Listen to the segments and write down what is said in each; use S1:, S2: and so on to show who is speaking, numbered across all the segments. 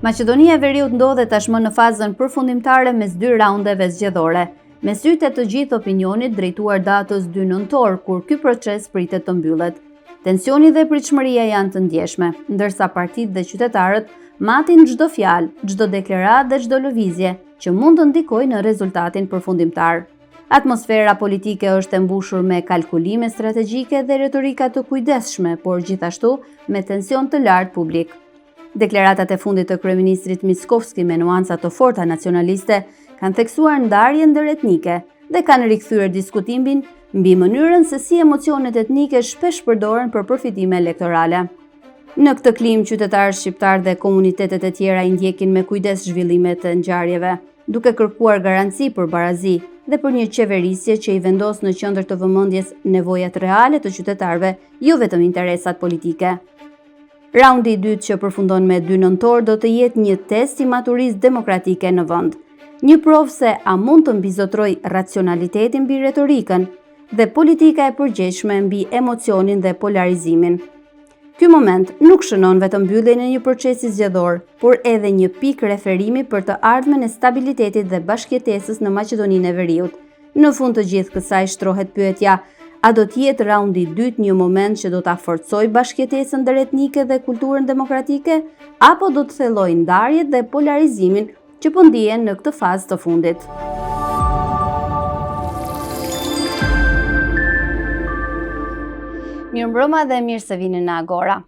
S1: Maqedonia e Veriut ndodhet tashmë në fazën përfundimtare mes dy raundeve zgjedhore, me sytë të gjithë opinionit drejtuar datës 2 nëntor, kur ky proces pritet të mbyllet. Tensioni dhe pritshmëria janë të ndjeshme, ndërsa partitë dhe qytetarët matin çdo fjalë, çdo deklaratë dhe çdo lëvizje që mund të ndikojë në rezultatin përfundimtar. Atmosfera politike është e mbushur me kalkulime strategjike dhe retorika të kujdesshme, por gjithashtu me tension të lartë publik. Deklaratat e fundit të kryeministrit Mickoski me nuanca të forta nacionaliste kanë theksuar ndarje ndëretnike dhe kanë rikthyer diskutimin mbi mënyrën se si emocionet etnike shpesh përdoren për përfitime elektorale. Në këtë klim, qytetarë shqiptar dhe komunitetet e tjera i ndjekin me kujdes zhvillimet e ngjarjeve, duke kërkuar garanci për barazi dhe për një qeverisje që i vendos në qendër të vëmendjes nevojat reale të qytetarëve, jo vetëm interesat politike. Raundi i dytë që përfundon me 2 nëntor do të jetë një test i maturisë demokratike në vend, një provë se a mund të mbizotroj racionalitetin mbi retorikën dhe politika e përgjegjshme mbi emocionin dhe polarizimin. Ky moment nuk shënon vetëm mbylljen e një procesi zgjedhor, por edhe një pikë referimi për të ardhmen e stabilitetit dhe bashkëjetesës në Maqedoninë e Veriut. Në fund të gjithë kësaj shtrohet pyetja: a do të jetë raundi i dytë një moment që do ta forcojë bashkëjetesën ndëretnike dhe kulturën demokratike, apo do të thellojë ndarjet dhe polarizimin që po ndihen në këtë fazë të fundit? Mirëmbrëma dhe mirë se vini në Agora.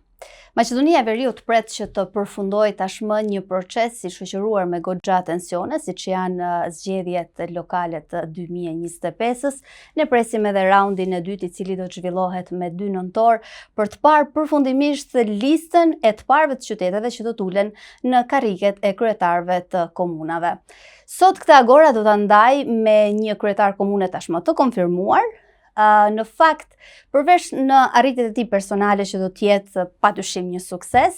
S1: Maqedonia e Veriut pret që të përfundojë tashmë një proces i shoqëruar me goxha tensione, siç janë zgjedhjet lokale të 2025-s. Ne presim edhe raundin e dytë, i cili do të zhvillohet me 2 nëntor, për të parë përfundimisht listën e të parëve të qyteteve që do të ulen në karriget e kryetarëve të komunave. Sot këtë Agora do ta ndaj me një kryetar komune tashmë të konfirmuar. Në fakt, përveç në arritjet e tij personale që do të jetë padyshim një sukses,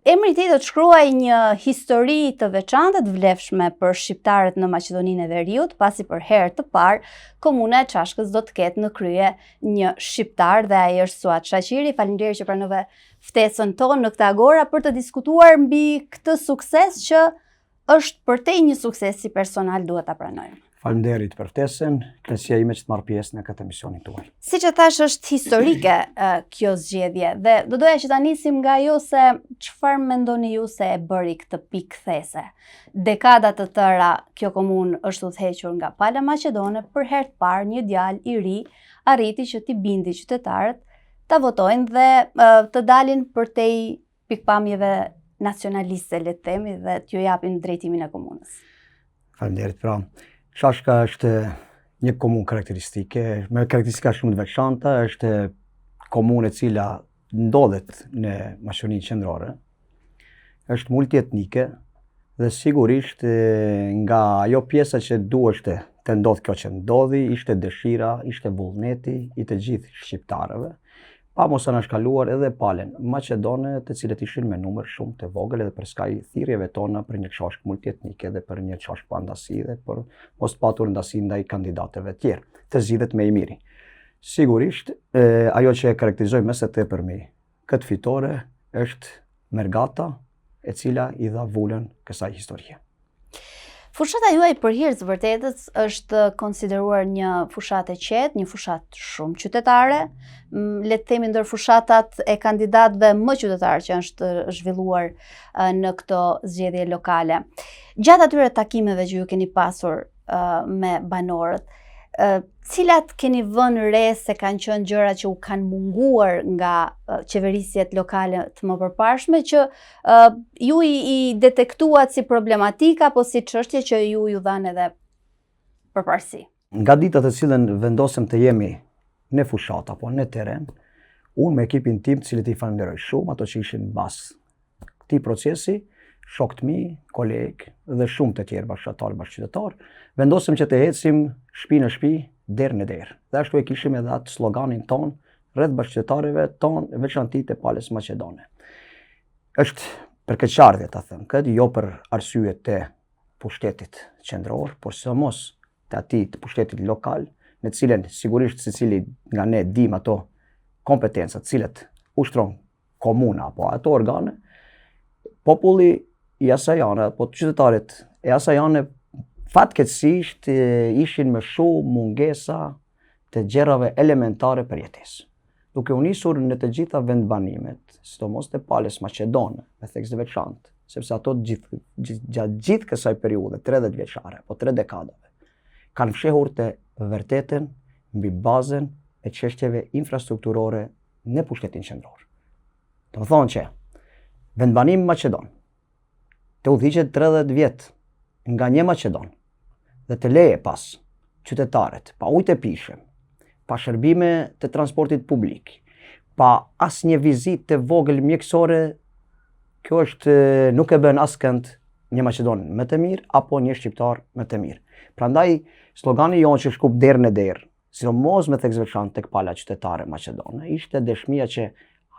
S1: emri i tij do të shkruajë një histori të veçantë të vlefshme për shqiptarët në Maqedoninë e Veriut, pasi për herë të parë komuna e Çashkës do të ketë në krye një shqiptar dhe ai është Suat Shaqiri. Faleminderit që pranove ftesën tonë në këtë Agora për të diskutuar mbi këtë sukses që është përtej një sukses si personal, duhet ta pranojmë.
S2: Faleminderit për ftesën, kënaqësia ime që të marr pjesë në këtë emisionin tuaj.
S1: Siç e thash, është historike kjo zgjedhje dhe do doja që ta nisim nga ajo se çfarë mendoni ju se e bëri këtë pikë kthese. Dekada të tëra kjo komunë është udhëhequr nga pala maqedone, për herë të parë një djalë i ri arriti që t'i bindi qytetarët ta votojnë dhe të dalin përtej pikpamjeve nacionaliste, le të themi, dhe t'ju japin drejtimin e komunës.
S2: Faleminderit pra. Çashka është një komunë karakteristike, me karakteristika shumë të veçanta, është komunë e cila ndodhet në Maqedoninë Qendrore, është multietnike dhe sigurisht nga ajo pjesa që duhej të ndodhë kjo që ndodhi, ishte dëshira, ishte vullneti i të gjithë shqiptarëve, pa mos anashkaluar edhe palën maqedone, të cilët ishin me numër shumë të vogël edhe për skaj thirrjeve tona për një çashkë multietnike dhe për një çashkë pa ndasi dhe për mos patur ndasi ndaj kandidatëve tjerë, të zgjidhet me i miri. Sigurisht, ajo që e karakterizoi më së tepërmi këtë fitore është Mergata, e cila i dha vullën kësaj historie.
S1: Fushata juaj për hir të vërtetës është konsideruar një fushatë e qetë, një fushatë shumë qytetare, le të themi ndër fushatat e kandidatëve më qytetarë që është zhvilluar në këto zgjedhje lokale. Gjatë atyre takimeve që ju keni pasur me banorët, cilat keni vënë re se kanë qenë gjëra që u kanë munguar nga qeverisjet lokale të më përparshme, që ju i detektuat si problematika apo si çështje që ju dhanë edhe përparësi?
S2: Nga dita të cilën vendosëm të jemi në fushat apo në terren, unë me ekipin tim, të cilët i falenderoj shumë, ato që ishin mbas këtij procesi, shokët mi, kolegë dhe shumë të tjerë bashkëtarë, bashkëqytetarë, vendosëm që të ecim shtëpi në shtëpi, derë në derë. Dhe ashtu e kishim edhe atë sloganin ton rreth bashkëqytetarëve tonë, veçantisht të palës maqedone. Është për keqardhje ta them këtë, jo për arsye të pushtetit qendror, por sidomos të atij të pushtetit lokal, në të cilën sigurisht secili nga ne dim ato kompetenca të cilat ushtron komuna apo ato organe, populli i Asajane, po qytetarit e Asajane fatkeqësisht ishin me shumë mungesa të gjërave elementare për jetesë. Duke u nisur në të gjitha vendbanimet, sidomos të palës Maqedone, me theks të veçantë, sepse ato gjatë gjithë kësaj periudhe, 30 vjeçare, po 3 dekadave, kanë fshehur të vërtetën mbi bazën e çështjeve infrastrukturore në pushtetin qendror. Do të thonë që vendbanimi Maqedon të udhëhiqet 30 vjet nga një Maqedon dhe të leje pas qytetarët pa ujë të pishëm, pa shërbime të transportit publik, pa asnjë vizitë të vogël mjekësore, kjo nuk e bën askënd një Maqedon më të mirë apo një shqiptar më të mirë. Prandaj slogani jonë që shkup derë në derë, sidomos me theks veçantë tek pala qytetare maqedone, ishte dëshmia që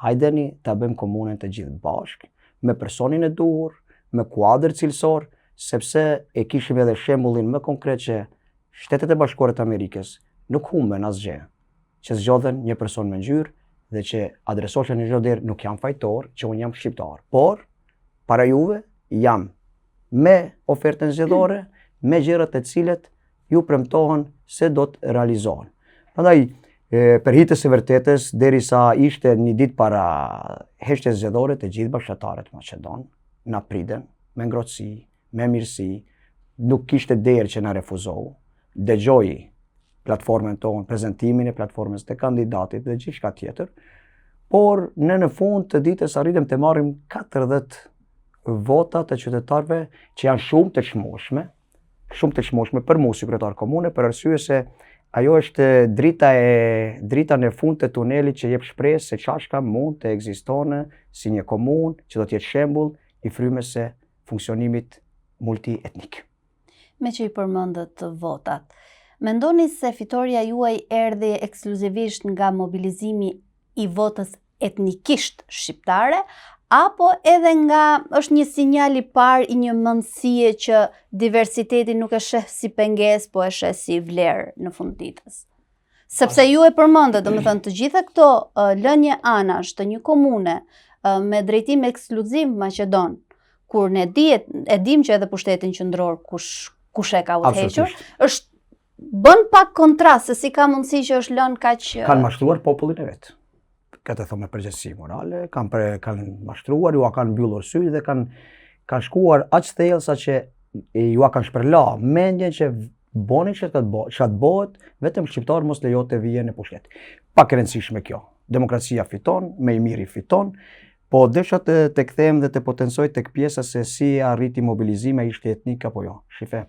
S2: hajdeni ta bëjmë komunën të gjithë bashkë, me personin e duhur, me kuadër cilësor, sepse e kishim edhe shembullin më konkret që Shtetet e Bashkuara të Amerikës nuk humben asgjë, që zgjodhen një person me ngjyrë dhe që adresohen në çdo derë nuk jam fajtor, që unë jam shqiptar, por para juve jam me ofertën zgjedhore, me gjërat të cilet ju premtohen se do të realizohen. Prandaj për hitës së vërtetës, derisa ishte një ditë para heshtjes zgjedhore, të gjithë bashkëtarët maqedon na pritën me ngrohtësi, me mirësi, nuk kishte derë që na refuzohu. Dëgjoi platformën tonë, prezantimin e platformës të kandidatit dhe gjithçka tjetër, por në fund të ditës arritëm të marrim 40 vota të qytetarëve që janë shumë të çmueshme për mua si kryetar komune, për arsye se ajo është drita në fund të tunelit që jep shpresë se çashka mund të ekzistojë si një komunë që do të jetë shembull i frymës së funksionimit multietnik.
S1: Me që i përmendët votat, mendoni se fitoria juaj erdhi ekskluzivisht nga mobilizimi i votës etnikisht shqiptare, apo edhe nga është një sinjal i parë i një mendësie që diversiteti nuk e sheh si pengesë, po e sheh si vlerë në fund ditës? Sepse ju e përmendët, domethënë të gjitha këto lënje anash të një komune me drejtim ekskluziv Maqedon, kur e dim që edhe pushtetin qendror kush e ka udhëhequr, është bën pak kontrast se si ka mundësi që është lënë kaq.
S2: Kanë mashtruar popullin e vet. Këtë e thonë me përgjegjësi morale, kanë mashtruar, ju kanë mbyllur sy dhe kanë shkuar aq thellë sa që ju kanë shpërla mendjen që boni që të bëhet, vetëm shqiptar mos lejohet të vijë në pushtet. Pak e rëndësishme kjo. Demokracia fiton, më i miri fiton, po desha të kthehem dhe të potencoj tek pjesa se si arriti mobilizimi, ishte etnik apo jo. Shife,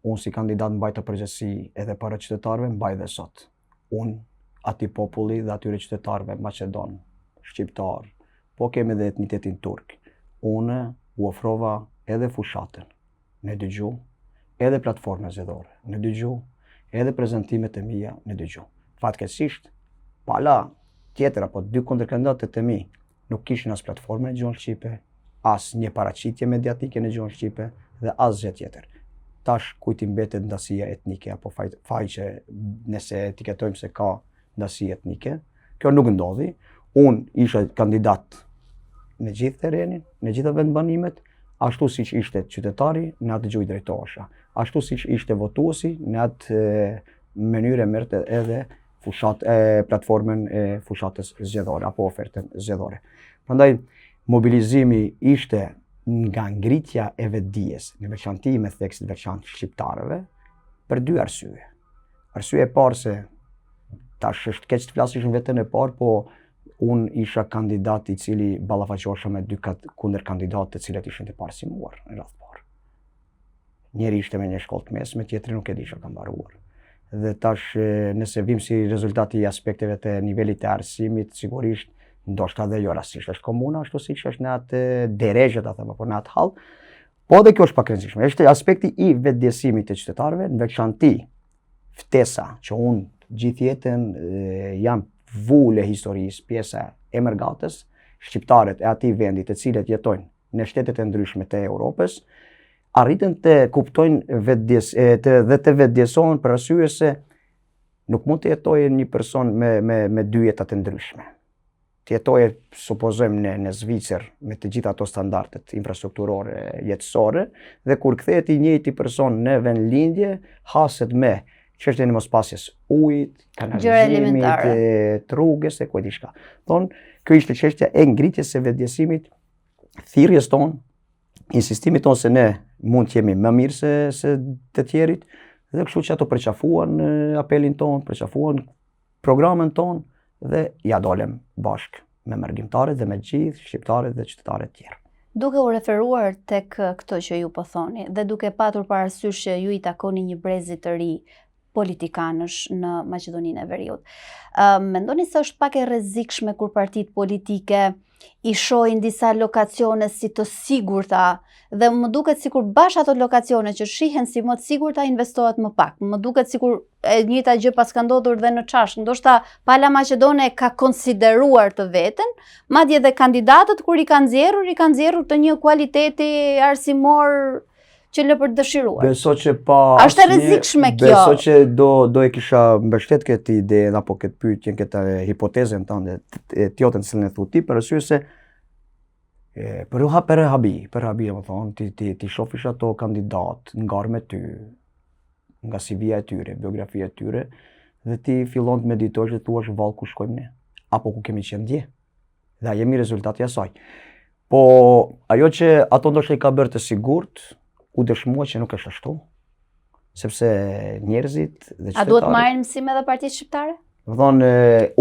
S2: unë si kandidat mbaj të përgjegjësi edhe para qytetarëve, mbaj dhe sot. Unë ati populli dhe atyre qytetarëve Maqedon, shqiptar, po kemi edhe etnitetin turk. Unë u ofrova edhe fushatën, në dëgju, edhe platformën zgjedhore, në dëgju, edhe prezantimet e mia, në dëgju. Fatkeqësisht, pala tjetër apo dy kundërkandidatët e mi nuk kishin as platformën në gjuhën shqipe, as një paraqitje mediatike në gjuhën shqipe dhe as gjë tjetër. Tash kujt i mbetet ndasia etnike apo faqe nëse etiketojmë se ka ndasi etnike. Kjo nuk ndodhi. Unë isha kandidat në gjithë terrenin, në gjitha vendbanimet, ashtu siç ishte qytetari, në atë gjuhë drejtohesha. Ashtu siç ishte votuesi, në atë mënyrë merrte edhe platformën e fushatës zgjedhore apo ofertën zgjedhore. Prandaj mobilizimi ishte nga ngritja e vetdijes, në veçanti me theks të veçantë shqiptarëve, për dy arsye. Arsye e parë se tash është keq të flasësh vetën e parë, po unë isha kandidat i cili ballafaqohesha me dy kundër kandidatë të cilët ishin të parsimuar në radhë parë. Njëri ishte me një shkollë të mesme, tjetri nuk e disha ka mbaruar. Dhe tash nëse vim si rezultati i aspekteve të nivelit të arsimit, sigurisht ndoshta dhe jo rastisht është komuna, ashtu siç është në atë derezhe, ta them, apo në atë hall. Po edhe kjo është pak rëndësishme. Është aspekti i vetëdijësimit të qytetarëve, në veçanti ftesa që unë gjithë jetën jam vulë e historisë, pjesa e Mërgatës, shqiptarët e atij vendi të cilët jetojnë në shtetet e ndryshme të Europës, arritën të kuptojnë dhe të vetëdijësohen për arsye se nuk mund të jetojë një person me dy jeta të ndryshme. të jetojë, supozojmë në Zvicër me të gjitha ato standardet infrastrukturore jetësore, dhe kur kthehet i njëjti person në vendlindje, haset me çështjen e mospasjes ujit, kanalizimit, të rrugës e ku diçka. Kjo ishte çështja e ngritjes së vetëdijësimit, thirrjes tonë, insistimit tonë se ne mund të jemi më mirë se të tjerit, dhe kështu që ato përqafuan apelin tonë, përqafuan programën tonë, dhe ja dolem bashkë me mërgjimtarët dhe me gjithë shqiptarët dhe qytetarët tjerë.
S1: Duke u referuar tek këto që ju po thoni, dhe duke patur parasysh që ju i takoni një brezi të ri politikanësh në Maqedoninë e Veriut, mendoni se është pak e rrezikshme kur partitë politike i shohin disa lokacione si të sigurta, dhe më duket sikur bashkë ato lokacione që shihen si më të sigurta investohet më pak. Më duket sikur e njëjta gjë pas ka ndodhur dhe në Çashk. Ndoshta Pala Maqedone ka konsideruar të veten, madje dhe kandidatët kur i kanë nxjerrur të një kualiteti arsimor që lë për të dëshiruar.
S2: Beso që pa
S1: është e rrezikshme kjo.
S2: Beso që do e kisha mbështet këtë ide apo këtë pyetje, këtë hipotezën tënde, tjotën se në thuti, për arsye se për rehabi, më thonë, ti shofish ato kandidat ngarë me ty, nga CV-ja e tyre, biografia e tyre, dhe ti fillon të meditosh dhe thuash vallë ku shkojmë ne, apo ku kemi qenë dje. Dhe jemi rezultati i asaj. Po ajo që ato ndoshta i ka bërë të sigurt, u dëshmua që nuk është ashtu, sepse njerëzit dhe qytetarët...
S1: A duhet marrin mësim edhe partitë shqiptare?
S2: Më thonë,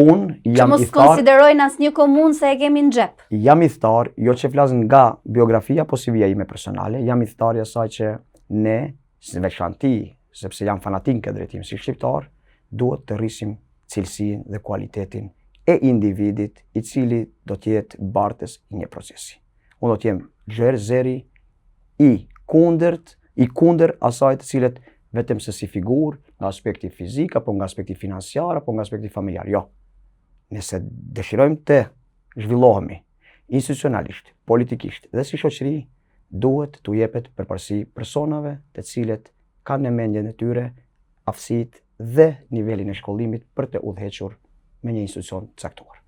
S2: unë jam i thar...
S1: Që mos konsiderojnë asnjë komunë se e kemi në xhep.
S2: Jam i thar, jo që flas nga biografia apo CV-ja ime personale, jam i thar asaj që ne, si veçanti, sepse jam fanatik këtë drejtim si shqiptar, duhet të rrisim cilësinë dhe kualitetin e individit i cili do të jetë bartës i një procesi. Unë do të jem zeri i kundër asaj të cilët vetëm se si figurë, nga aspekti fizik, apo nga aspekti financiar, apo nga aspekti familjar. Jo. Nëse dëshirojmë të zhvillohemi institucionalisht, politikisht dhe si shoqëri, duhet t'u jepet përparësi personave të cilët kanë në mendjen e tyre aftësitë dhe nivelin e shkollimit për të udhëhequr me një institucion caktuar.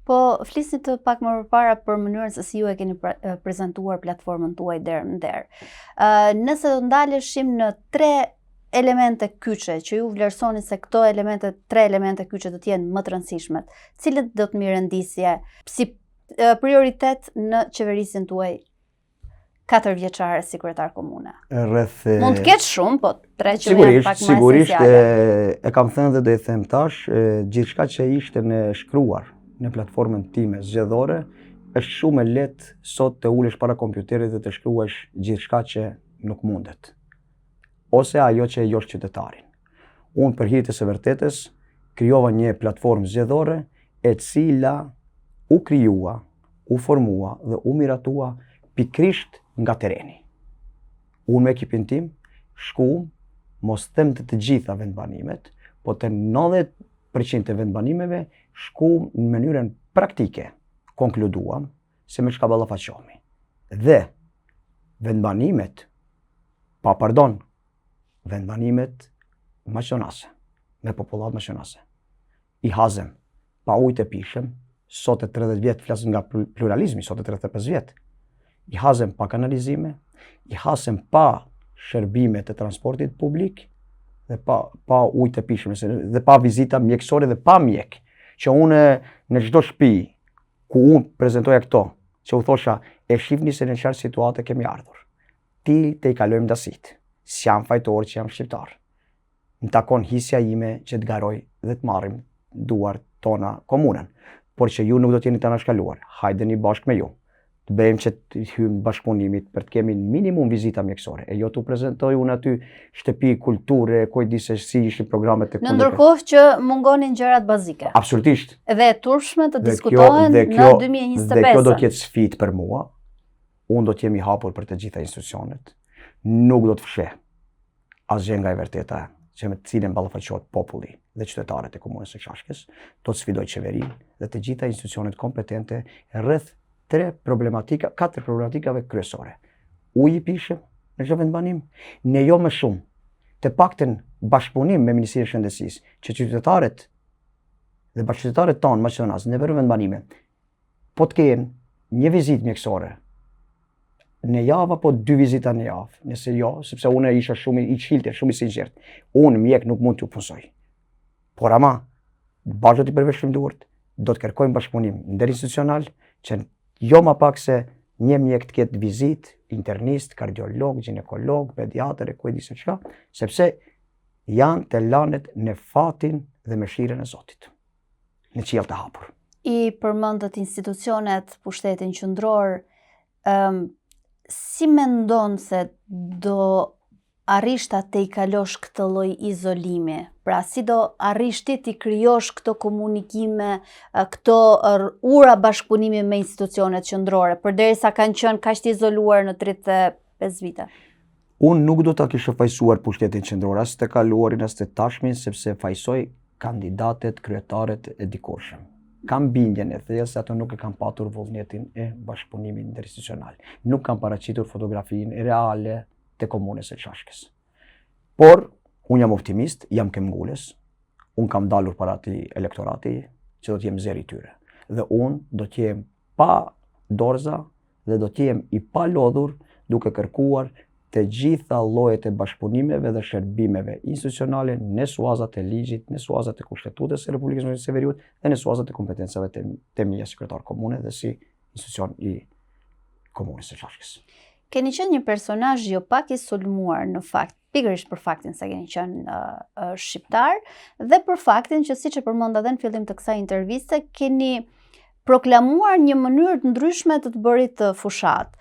S1: Po, flisni të pak më përpara për mënyrën se si ju e keni prezantuar platformën tuaj derë në derë. Nëse do ndaleshim në 3 elemente kyçe që ju vlerësoni se këto 3 elemente kyçe do të jenë më të rëndësishmet, cilët do të mirëndisje si prioritet në qeverisjen tuaj 4 vjeçare si kryetar komune? Mund të ketë shumë, po 3 që janë pak më esenciale.
S2: Sigurisht, e kam thënë dhe do e them tash, gjithçka që ishte në shkruar në platformën time zgjedhore, është shumë e lehtë sot të ulesh para kompjuterit dhe të shkruash gjithçka që nuk mundet, ose ajo që e josh qytetarin. Unë për hir të së vërtetës krijova një platformë zgjedhore e cila u krijua, u formua dhe u miratua pikrisht nga tereni. Unë me ekipin tim shkuam, mos them të gjitha vendbanimet, po të 90% të vendbanimeve shkuam në mënyrën praktike, konkluduam se me çka ballafaqohemi. Dhe vendbanimet maqedonase, me popullat maqedonase, i hazem pa ujë të pishëm, sot e 30 vjet, flasim nga pluralizmi, sot e 35 vjet, i hazem pa kanalizime, i hazem pa shërbime të transportit publik, dhe pa ujë të pishëm, dhe pa vizita mjekësore dhe pa mjek, që unë në çdo shtëpi ku unë prezantoja këto, që u thosha, e shihni se në çfarë situate kemi ardhur. Ti të i kalojmë dasit, si jam fajtor që jam shqiptar. Në takon hisja ime që të garoj dhe të marrim duar tona komunën, por që ju nuk do t'jeni të anashkaluar, hajdeni bashkë me ju. Të bëjmë që të hymë bashkëpunimit për të kemi minimum vizita mjekësore, e jo t'u prezentoj unë aty shtëpi, kulture, kujt di se si ishin programet e
S1: në ndërkohë që mungonin gjërat bazike.
S2: Absolutisht.
S1: Dhe e turpshme të diskutohen në 2025.
S2: Dhe kjo do t'jetë sfidë për mua. Unë do t'jemi hapur për të gjitha institucionet. Nuk do të fsheh asgjë nga e vërteta që me të cilën ballafaqohet populli dhe qytetarët e komunës së Çashkës, do të sfidoj qeverinë dhe të gjitha institucionet kompetente rreth 4 problematikave kryesore. Uji i pishëm në çdo vendbanim, ne jo më shumë, të paktën bashkëpunim me Ministrinë e Shëndetësisë, që qytetarët dhe bashkëqytetarët tonë maqedonas në vendbanime po të kenë një vizitë mjekësore në javë apo 2 vizita në javë, nëse jo, sepse unë isha shumë i qilte, shumë i sinqert. Unë mjek nuk mund t'ju punsoj. Por ama, bashkë do t'i përveshëm duart, do të kërkojmë bashkëpunim nderinstitucional, që jo ma pak se një mjek të ketë vizitë, internist, kardiolog, ginekolog, pediatër e ku e di se çka, sepse janë të lanet në fatin dhe mëshirën e Zotit, në qiell të hapur.
S1: I përmendët institucionet, pushtetin qendror, si mendon se do arrish ta te i kalosh këtë lloj izolimi? Pra, si do arrish ti t'i krijosh këto komunikime, këto ura bashkëpunimi me institucionet qendrore, përderisa kanë qenë kaq të izoluar në 35 vite?
S2: Unë nuk do ta kisha fajsuar pushtetin qendror as të kaluarin as të tashmin, sepse fajsoj kandidatet, kryetaret e dikurshëm. Kam bindjen e thellë se ato nuk e kanë patur vullnetin e bashkëpunimit interinstitucional. Nuk kanë paraqitur fotografinë reale të komunës së Çashkës. Por, unë jam optimist, jam këmbgulës, unë kam dalur para atij elektorati që do t'jem zeri tyre. Dhe unë do t'jem pa dorza dhe do t'jem i palodhur duke kërkuar të gjitha llojet e bashkëpunimeve dhe shërbimeve institucionale në suazat e ligjit, në suazat e Kushtetutës së Republikës së Veriut dhe në suazat e kompetencave të mia si kryetar komune dhe si institucion i komunës së Çashkës.
S1: Keni qenë një personazh jo pak i sulmuar në fakt, pikërisht për faktin se keni qenë shqiptar dhe për faktin që siç e përmenda edhe në fillim të kësaj interviste, keni proklamuar një mënyrë të ndryshme të bërit të fushat.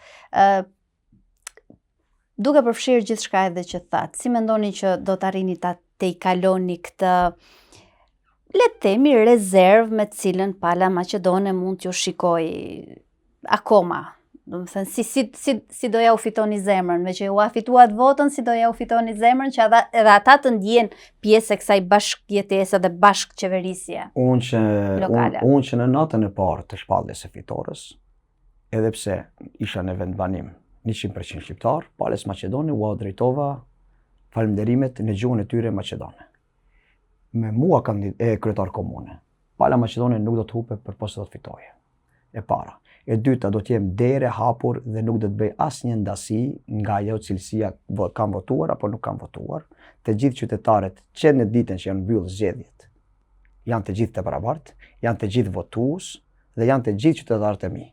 S1: Duke përfshirë gjithçka edhe që thatë, si mendoni që do të arrini ta te i kaloni këtë, le të themi, rezervë me të cilën Pala Maqedone mund t'ju shikoj akoma? Do të thënë, si do ja u fitoni zemrën, me që u afituat votën, si do ja u fitoni zemrën që edhe ata të ndjen pjesë e kësaj bashkëjetese dhe bashkëqeverisje lokale.
S2: Unë që në natën e parë të shpalljes së fitores, edhe pse isha në vendbanim 100% shqiptar, Palës Maqedone u drejtova falënderimet në gjuhën e tyre maqedone. Me mua kryetar komune, Pala Maqedone nuk do të hupe përposa do të fitoje. E para. E dyta, do të jem derë hapur dhe nuk do të bëj asnjë ndasi nga ajo cilësia kanë votuar apo nuk kanë votuar. Të gjithë qytetarët që në ditën që janë mbyllë zgjedhjet, janë të gjithë të barabartë, janë të gjithë votues dhe janë të gjithë qytetarët e mi.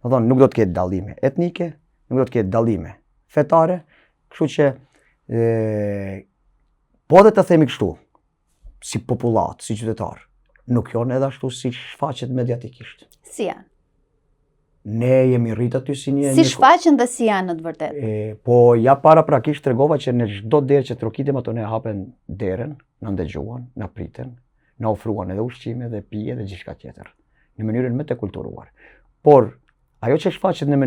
S2: Do thonë, nuk do të ketë dallime etnike, nuk do të ketë dallime fetare, kështu që po dhe të themi kështu, si popullat, si qytetar, nuk janë edhe ashtu si shfaqet mediatikisht.
S1: Si janë?
S2: Ne jemi rritë aty si një...
S1: Si shfaqen dhe si janë në të vërtet?
S2: Po ja paraprakisht tregova që në çdo derë që trokitem ato ne hapen derën, na ndëgjuan, na priten, na ofruan edhe ushqime dhe pije dhe gjithçka tjetër, në mënyrën më të kulturuar. Por ajo që shfaqet në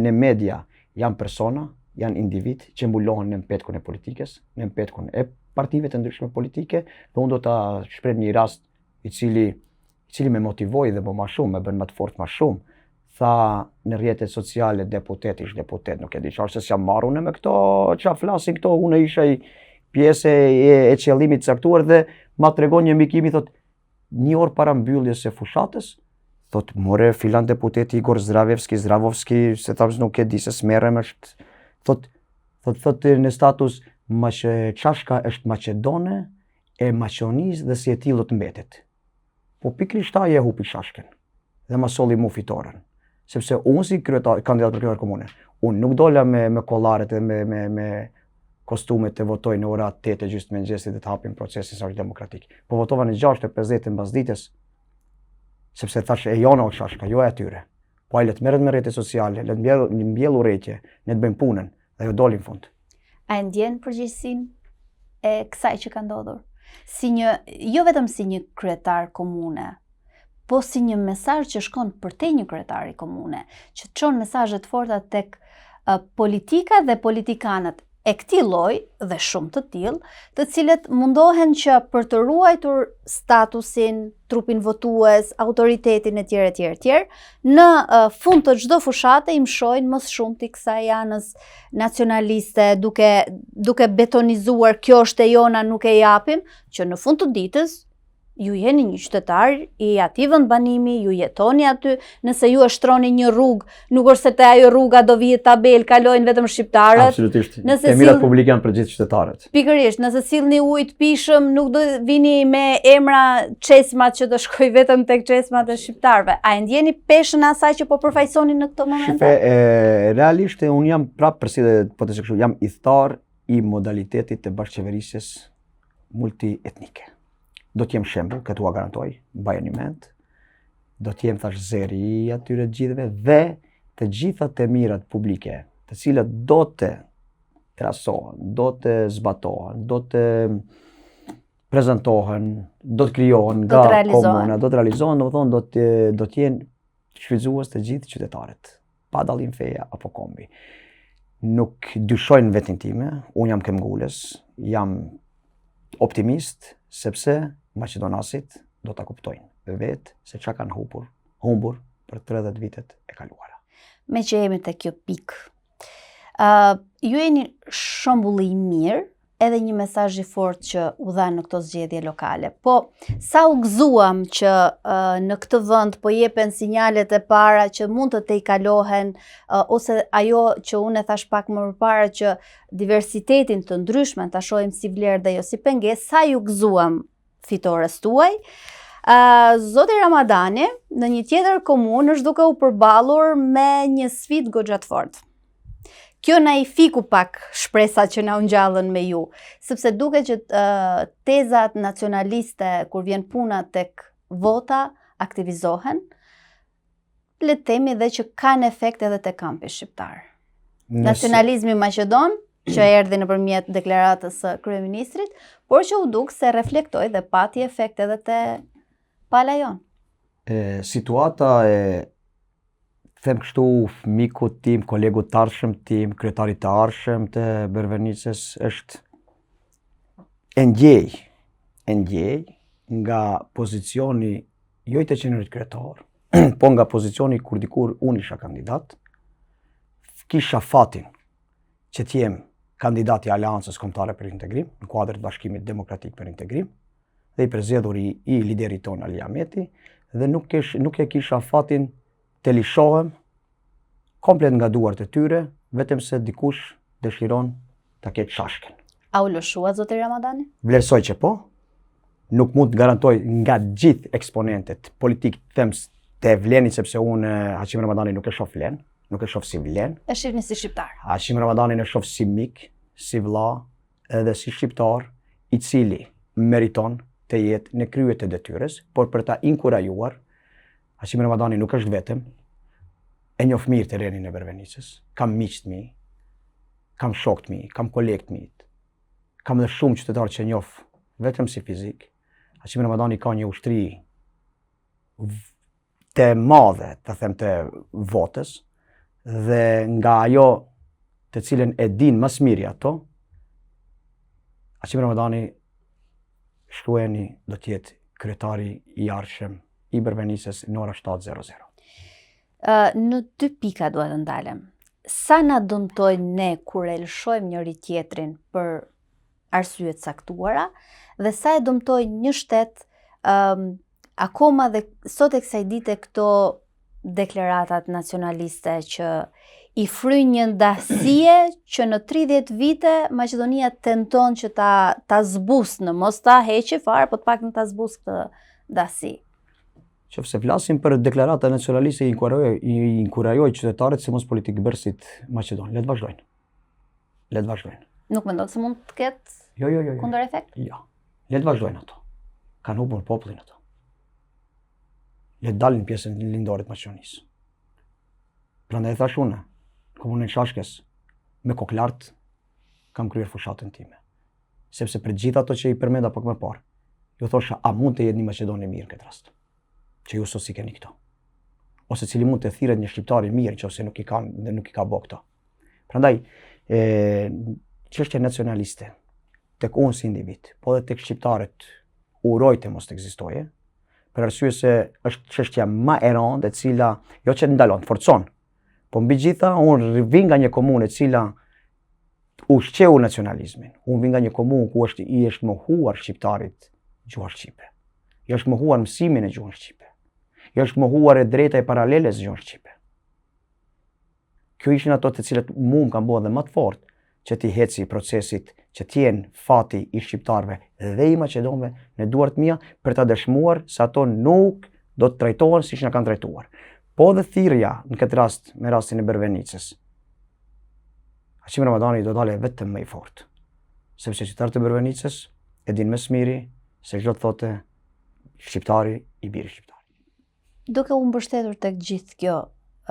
S2: media janë persona, janë individ që mbulohen në mpetkun e politikës, në mpetkun e partive të ndryshme politike, dhe unë do ta shpreh një rast i cili më motivoi dhe më shumë, më bën më të fortë më shumë. Tha në rrjetet sociale deputet, nuk e di çfarë se s'jam marrur me këto ç'a flasin këto, unë isha i pjesë e qellimit caktuar dhe ma tregon një mikim i thot një orë para mbylljes së fushatës, thot more filan deputeti Igor Zdravovski, se thash nuk e di se smerrem është, thot në status Çashka është Maqedone e Maqedonisë dhe si e tillë do të mbetet. Po pikërisht ai e hupi Çashkën dhe ma solli mu fitoren. Sepse unë si kandidat për kryetar komune, unë nuk dola me kollaret e me kostumet të votoj në ora 8 e gjysmë mëngjesit dhe të hapim procesin sa është demokratik. Po votova në 6:50 mbas ditës, sepse thash e jona o Çashka, jo e atyre. Po ai le të merret me rrjetet sociale, le të mbjell urrëtie, ne të bëjmë punën dhe ajo doli në fund.
S1: A e ndjen përgjegjësinë e kësaj që ka ndodhur? Jo vetëm si një kryetar komune, po si një mesazh që shkon përtej një kryetari komune, që çon mesazhe të forta tek politika dhe politikanët e këtij lloji dhe shumë të tillë, të cilët mundohen që për të ruajtur statusin, trupin votues, autoritetin etj, në fund të çdo fushate i mshojnë më shumë të kësaj anës nacionaliste, duke betonizuar kjo është e jona, nuk e japim, që në fund të ditës ju jeni një qytetar i atij vendbanimi, ju jetoni aty, nëse ju e shtroni një rrugë, nuk është se te ajo rruga do vihet tabel, kalojnë vetëm shqiptarët.
S2: Absolutisht. Temirat publike janë për gjithë qytetarët.
S1: Pikërisht, nëse sillni ujë të pishëm, nuk do vini me emra çesmat që do shkoj vetëm tek çesmat e shqiptarëve. A e ndjeni peshën e asaj që po përfaqësoni në këto momente?
S2: Realisht unë jam prapë po të kështu, jam idhtar i modalitetit të bashkëqeverisjes multietnike. Do t'jem shembull, këtë ua garantoj, mbajeni mend. Do t'jem thash zeri i atyre gjithëve dhe të gjitha temirat publike, të cilat do të krahasohen, do të zbatohen, do të prezantohen, do të krijohen nga komuna, do të realizohen, domethënë do të jenë shfrytzues të gjithë qytetarët, pa dallim feje apo kombi. Nuk dyshojnë vetin time, unë jam këmbgulës, jam optimist, sepse maqedonasit do ta kuptojnë vetë se çka kanë humbur për 30 vitet e kaluara.
S1: Me që jemi te kjo pikë, ju jeni shembulli i mirë, edhe një mesazh i fortë që u dha në këto zgjedhje lokale. Po, sa u gëzuam që në këtë vend po jepen sinjalet e para që mund të tejkalohen, ose ajo që unë e thash pak më përpara që diversitetin të ndryshëm ta shohim si vlerë dhe jo si pengesë, sa ju gëzuam fitores tuaj. Zoti Ramadani në një tjetër komunë është duke u përballur me një sfidë goxha të fortë. Kjo na i fiku pak shpresat që na u ngjallën me ju, sepse duket që tezat nacionaliste kur vjen puna tek vota aktivizohen, le të themi dhe që kanë efekt edhe te kampi shqiptar. Nacionalizmi maqedon, që erdhi nëpërmjet deklaratës së kryeministrit, por që u duk se reflektoi dhe pati efekt edhe te pala jon.
S2: Situata them kështu, miku tim, kolegu të arshëm tim, kryetari të arshëm të Bervenicës është e ndjej nga pozicioni jo i të qenurit kryetar, po nga pozicioni kur dikur unë isha kandidat, kisha fatin që t'jem kandidat i Aleancës Kombëtare për Integrim, në kuadër të Bashkimit Demokratik për Integrim, dhe i përzgjedhur i liderit ton Ali Ahmeti, dhe nuk e kisha fatin të lishohem komplet nga duart e tyre, vetëm se dikush dëshiron ta ketë shashken.
S1: A u lëshua zoti Ramadani?
S2: Vlerësoj që po. Nuk mund të garantoj nga gjithë eksponentet politik them të vleni, sepse unë Hashim Ramadani nuk e shoh vlen, nuk e shoh si vlen.
S1: E shihni si shqiptar.
S2: Hashim Ramadani e shoh si mik, si vëlla, edhe si shqiptar i cili meriton të jetë në krye të detyrës, por për ta inkurajuar, Hashim Ramadani nuk është vetëm, e njoh mirë terrenin e Bervenicës, kam miq të mi, kam shok të mi, kam kolegë të mi, kam dhe shumë qytetarë që njoh vetëm si fizik. Hashim Ramadani ka një ushtri të madhe, të them, të votës, dhe nga ajo të cilën e din më së miri ato, Hashim Ramadani shkruani do të jetë kryetari i arshëm i Bervenicës në ora 7:00.
S1: Në dy pika duhet të ndalem. Sa na dëmtojnë ne kur e lëshojmë njëri tjetrin për arsye të caktuara, dhe sa e dëmtojnë një shtet akoma dhe sot e kësaj dite këto deklaratat nacionaliste që i fryjnë një ndasie që në 30 vite Maqedonia tenton që ta zbusë, në mos ta heqë fare, po të paktën ta zbusë këtë ndasi.
S2: Qofse flasim për deklarata nacionaliste, i inkurajoj qytetarët si mos politikë bërësit Maqedon. Le të vazhdojnë. Le të vazhdojnë.
S1: Nuk mendon se mund të ketë
S2: Jo.
S1: kundër efekt?
S2: Jo. Le të vazhdojnë ato. Kanë humbur popullin ato. Le të dalin pjesën lindore të Maqedonisë. Prandaj thash unë, komunën e Shashkës, me kokë lartë kam kryer fushatën time. Sepse për gjithë ato që i përmenda pak më parë, ju thosha, a mund të jetë një Maqedoni mirë në këtë rast? Që ju sot si keni këto. Ose cili mund të thirret një shqiptar i mirë nëse nuk i ka bë këto. Prandaj, çështja nacionaliste tek unë si individ, po edhe tek shqiptarët uroj të mos të ekzistojë, për arsye se është çështja më e rëndë e cila jo që ndalon, forcon. Po mbi gjitha, unë vi nga një komunë e cila ushqeu nacionalizmin. Unë vi nga një komunë ku i është mohuar shqiptarit gjuha shqipe. i është mohuar mësimin e gjuhës shqipe, i është mohuar e drejta e paraleles gjuhës shqipe. Kjo ishin ato të cilët mu më kanë bërë dhe më të fort që ti heci procesit që t'jenë fati i shqiptarëve dhe i maqedonëve në duart mia për ta dëshmuar se ato nuk do të trajtohen siç na kanë trajtuar. Po dhe thirrja në këtë rast, me rastin e Bervenicës. Hashim Ramadani do dalë vetëm më i fortë, sepse qytetarët e Bervenicës e dinë më së miri se çdo të thotë shqiptari i biri shqiptar.
S1: Duke u mbështetur tek gjithë kjo,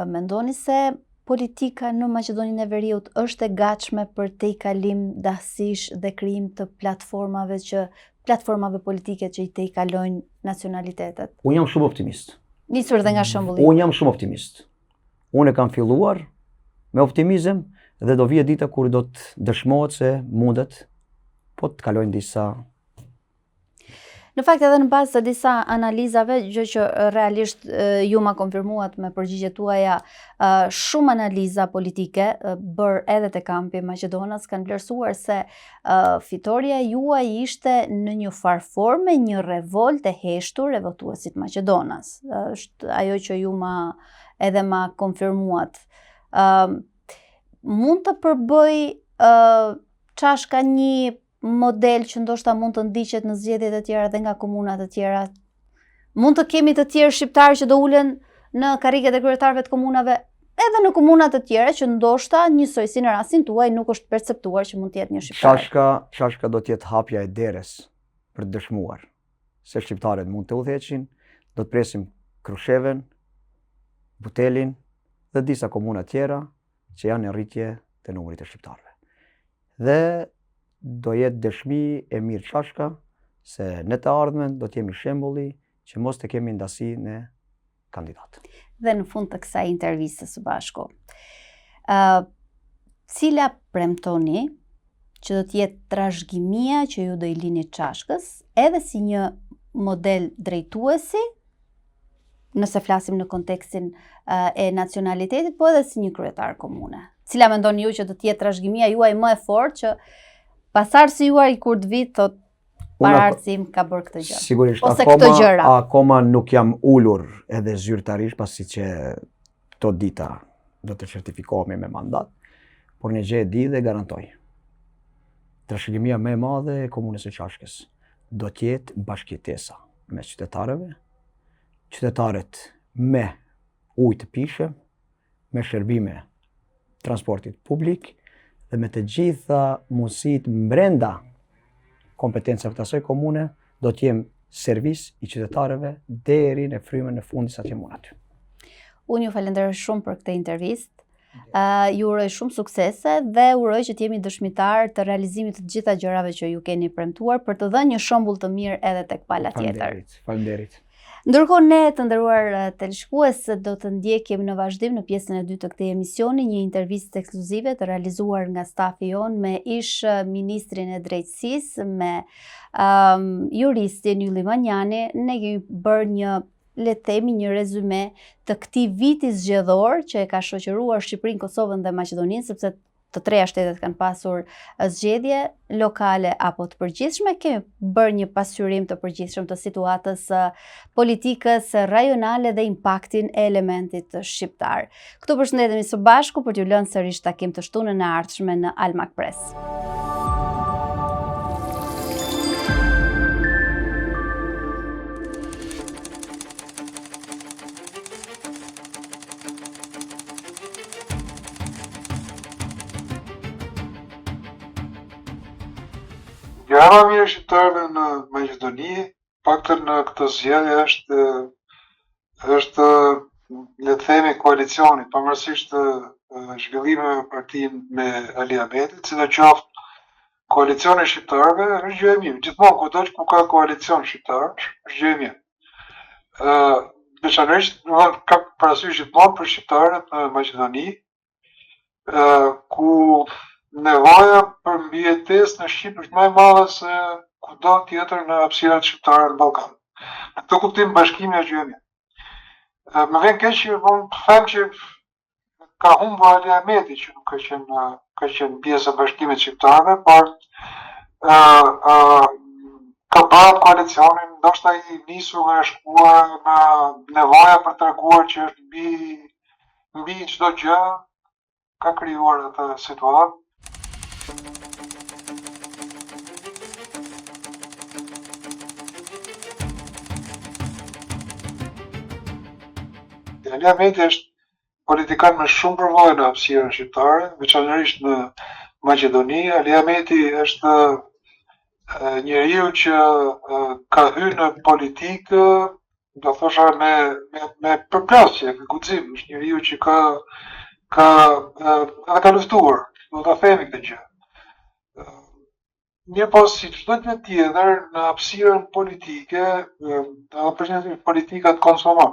S1: mendoni se politika në Maqedoninë e Veriut është e gatshme për te i kalim dasish dhe krijim të platformave politike që i te i kalojnë nacionalitetet?
S2: Unë jam shumë optimist.
S1: Nisur dhe nga shembulli.
S2: Unë jam shumë optimist. Unë e kam filluar me optimizëm dhe do vijë dita kur do të dëshmohet se mundet, po të kalojnë disa.
S1: Në fakt edhe në bazë të disa analizave, gjë që realisht ju ma konfirmuat me përgjigjet tuaja, shumë analiza politike bërë edhe te kampi Maqedonas kanë vlerësuar se fitoria juaj ishte në një farforme një revolt e heshtur e votuesit Maqedonas. Është ajo që ju edhe ma konfirmuat. Mund të përbëj Çashka një model që ndoshta mund të ndiqet në zgjedhjet e tjera dhe nga komunat e tjera? Mund të kemi të tjerë shqiptarë që do ulen në karriget e kryetarëve të komunave edhe në komunat të tjera që ndoshta njësoj si në rastin tuaj nuk është perceptuar që mund të jetë një shqiptar.
S2: Çashka do të jetë hapja e derës për të dëshmuar se shqiptarët mund të udhëheqin, do të presim Krushevën, Butelin dhe disa komuna tjera që janë në rritje të numrit të shqiptarëve. Dhe do jetë dëshmi e mirë Çashka se në të ardhmen do të jemi shembulli që mos të kemi ndasi në kandidat.
S1: Dhe në fund të kësaj interviste së bashku, cila premtoni që do të jetë trashëgimia që ju do i lini Çashkës edhe si një model drejtuesi, nëse flasim në kontekstin e nacionalitetit, po edhe si një kryetar komune? Cila mendoni ju që do të jetë trashëgimia juaj më e fortë që pasardhësi juaj kur të vit thot paraardhësim ka bërë këtë gjë?
S2: Sigurisht,
S1: ose këtë gjëra.
S2: Akoma nuk jam ulur edhe zyrtarisht pasi që këto dita do të certifikohemi me mandat, por një gjë e di dhe garantoj. Trashëgimia më e madhe e komunës së Çashkës do të jetë bashkëjetesa mes qytetarëve, qytetarët me ujë të pishëm, me shërbime transportit publik dhe me të gjitha mundësitë brenda kompetencave të asaj komune, do të jem servis i qytetarëve deri në frymën e fundit sa të jem unë aty.
S1: Unë ju falenderoj shumë për këtë intervistë. Ju uroj shumë suksese dhe uroj që të jemi dëshmitar të realizimit të gjitha gjërave që ju keni premtuar për të dhënë një shembull të mirë edhe tek pala tjetër.
S2: Faleminderit.
S1: Ndërkohë ne të nderuar televizionistë do të ndjekim në vazhdim në pjesën e dytë të këtij emisioni një intervistë ekskluzive të realizuar nga stafi jon me ish ministrin e drejtësisë, me juristin Ylli Manjani. Ne kemi bërë le të themi një rezume të këtij viti zgjedhor që e ka shoqëruar Shqipërinë, Kosovën dhe Maqedoninë, sepse të treja shtetet kanë pasur zgjedhje lokale apo të përgjithshme. Kemi bërë një pasqyrim të përgjithshëm të situatës politikës rajonale dhe impaktin e elementit shqiptar. Këtu përshëndetemi së bashku për t'ju lënë sërish takim të shtunën e ardhshme në Almak Press.
S3: Gjëra më mirë shqiptarëve në Maqedoni, paktën në këtë zgjedhje është le të themi koalicioni, pavarësisht të zhvillimeve me partinë me Ali Ahmetit, sidoqoftë koalicioni i shqiptarëve është gjë e mirë. Gjithmonë kudo që ka koalicion shqiptar, është gjë e mirë. Veçanërisht, ka parasysh gjithmonë për shqiptarët në Maqedoni, ku nevoja për mbijetesë në Shqipëri është më e madhe se kudo tjetër në hapësirat shqiptare në Ballkan. Në këtë kuptim bashkimi është gjë e mirë. Më vjen keq që të them që ka humbur Ali Ahmeti që nuk ka qenë pjesë e bashkimit shqiptarëve, por ka bërë koalicionin ndoshta i nisur nga e shkuar nga nevoja për treguar që është mbi çdo gjë, ka krijuar atë situatë. Ali Ahmeti është politikan me shumë përvojë në hapësirën shqiptare, veçanërisht në Maqedoni. Ali Ahmeti është njeriu që ka hyrë në politikë, do thosha me përplasje, me guxim. Është njeriu që edhe ka luftuar, do ta themi këtë gjë. Mirë po, si çdo gjë tjetër në hapësirën politike, përgjithësisht politikat konsumon.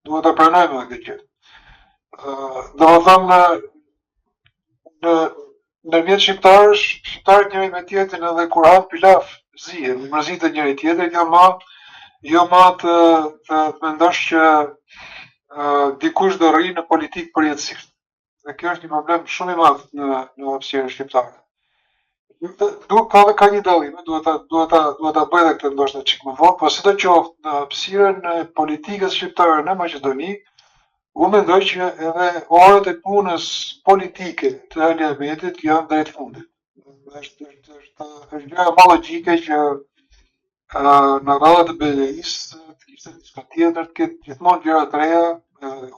S3: Duhet ta pranojmë këtë gjë. Domethënë ndërmjet shqiptarët njëri me tjetrin edhe kur han pilaf zihen, mërziten njëri tjetrin, jo ma të mendosh që dikush do rri në politikë përjetësisht. Dhe kjo është një problem shumë i madh në hapësirën shqiptare. Ka një dallim, duhet ta bëj edhe këtë ndoshta çik më vonë, po sidoqoftë në hapësirën e politikës shqiptare në Maqedoni, unë mendoj që edhe orët e punës politike të Ali Ahmetit janë drejt fundit. Është gjëja më logjike që në radhët e BDI-s të kishte diçka tjetër, të ketë gjithmonë gjëra të reja,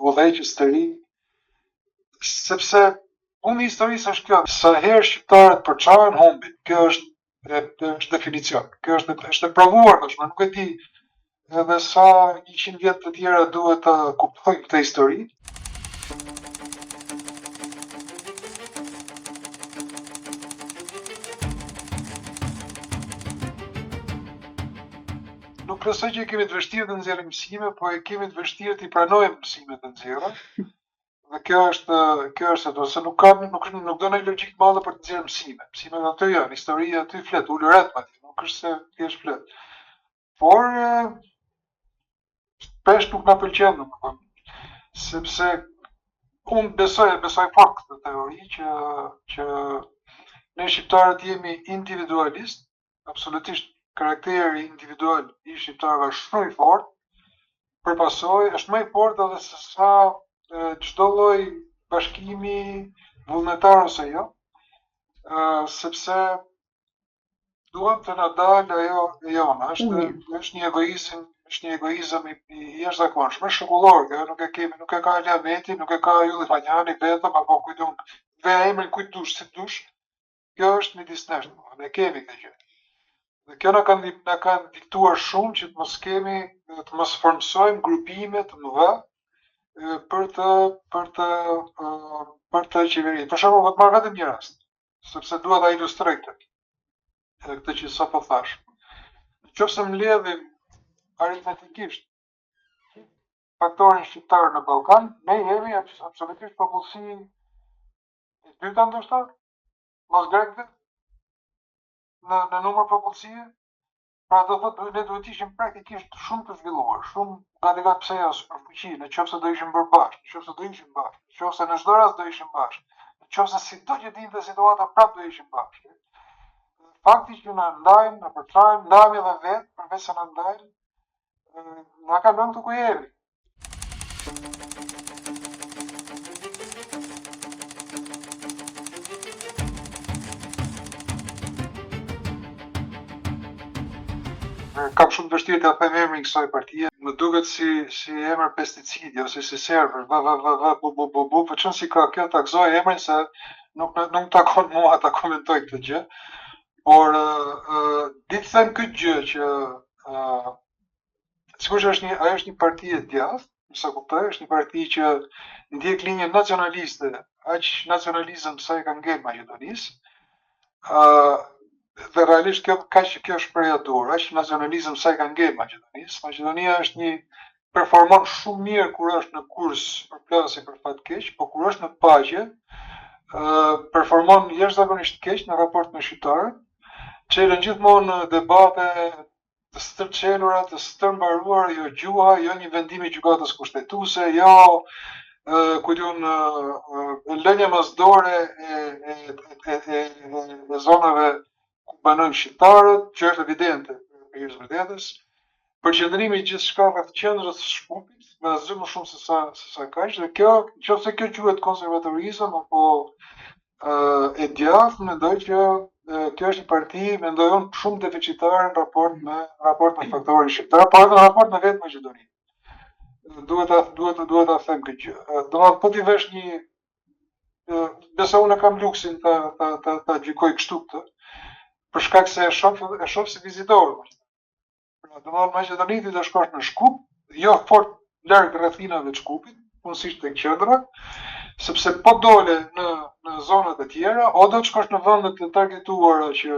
S3: udhëheqës të ri, sepse unë historisë është kjo, sa herë shqiptarët përçaren humbin, kjo është definicion, kjo është e provuar tashmë, nuk e di edhe sa 100 vjet të tjera duhet ta kuptojmë këtë histori. Nuk besoj që kemi të vështirë të nxjerrim mësime, po e kemi të vështirë të i pranojmë mësimet e nxjerrura. Dhe kjo është ato, se nuk do në logjik madhe për të nxjerrë mësime. Mësimet aty janë, historia aty flet, ulëret madje, nuk është se thjesht flet. Por shpesh nuk na pëlqen, sepse unë besoj fort këtë teori që ne shqiptarët jemi individualist, absolutisht karakteri individual i shqiptarëve është shumë i fort, përpasoj është më i fort edhe se sa çdo lloj bashkimi vullnetar ose jo, sepse duhet të na dalë ajo e jona, është një egoizëm i jashtëzakonshëm, është shokullor, kjo nuk e ka Ali Ahmeti, nuk e ka Ylli Fanjani vetëm, apo kujtun ve emrin kujt dush, si dush. Kjo është midis nesh, ne kemi këtë gjë. Dhe kjo na kanë diktuar shumë që të mos formsojmë grupime të mëdha për të qeveritur. Për shembull, do të marr vetëm një rast, sepse dua ta ilustroj këtë që sa po thash. Nëse mbledhim aritmetikisht faktorin shqiptar në Ballkan, ne jemi absolutisht popullsi e dyta ndoshta, mos grekëve, në numër popullsie. Pra do thotë ne duhet ishim praktikisht shumë të zhvilluar, shumë gati pse jo superfuqi, nëse do ishim bërë bashkë, nëse në çdo rast do ishim bashkë, nëse sido që dinte situata prapë do ishim bashkë. Fakti që na ndajnë, na përçajnë, ndajmë edhe vetë, përveç se na ndajnë, na ka lënë këtu ku jemi. Kam shumë të vështirë të them emrin kësaj partie. Më duket si emër pesticidi ose si server, po çon si ka kjo ta gëzoj emrin se nuk takon mua ta komentoj këtë gjë. Por di të them këtë gjë që sigurisht ajo është një parti e djathtë, sa kuptoj, është një parti që ndjek linje nacionaliste, aq nacionalizëm sa e ka ngel Maqedonisë. Dhe realisht kjo shprehja dur, aq nacionalizëm sa e ka ngel Maqedonisë. Maqedonia performon shumë mirë kur është në kurs për plasje për fat keq, po kur është në paqe, performon jashtëzakonisht keq në raport me shqiptarët. Çelën gjithmonë në debate të stërçelura, të stërmbaruara, jo gjuha, jo një vendim i gjykatës kushtetuese, jo lënia masdore e zonave ku banojnë shqiptarët, që është evidente për hir të vërtetës. përqendrimi i gjithçka rreth qendrës së Shkupit, me asgjë më shumë se sa kaq, dhe kjo, nëse kjo quhet konservatorizëm apo e djathtë, mendoj që kjo është një parti, mendoj unë, shumë deficitare në raport me faktorin shqiptar, por edhe në raport me vetë Maqedoninë. Duhet ta them këtë gjë. Domethënë po ti vesh një besa unë kam luksin ta gjykoj kështu këtë, për shkak se e shoh si vizitor. Domethënë Maqedoni do shkosh në Shkup, jo fort larg rrethinave të Shkupit, punësisht tek qendra, sepse po dole në zonat e tjera, o do të shkosh në vendet të targetuara që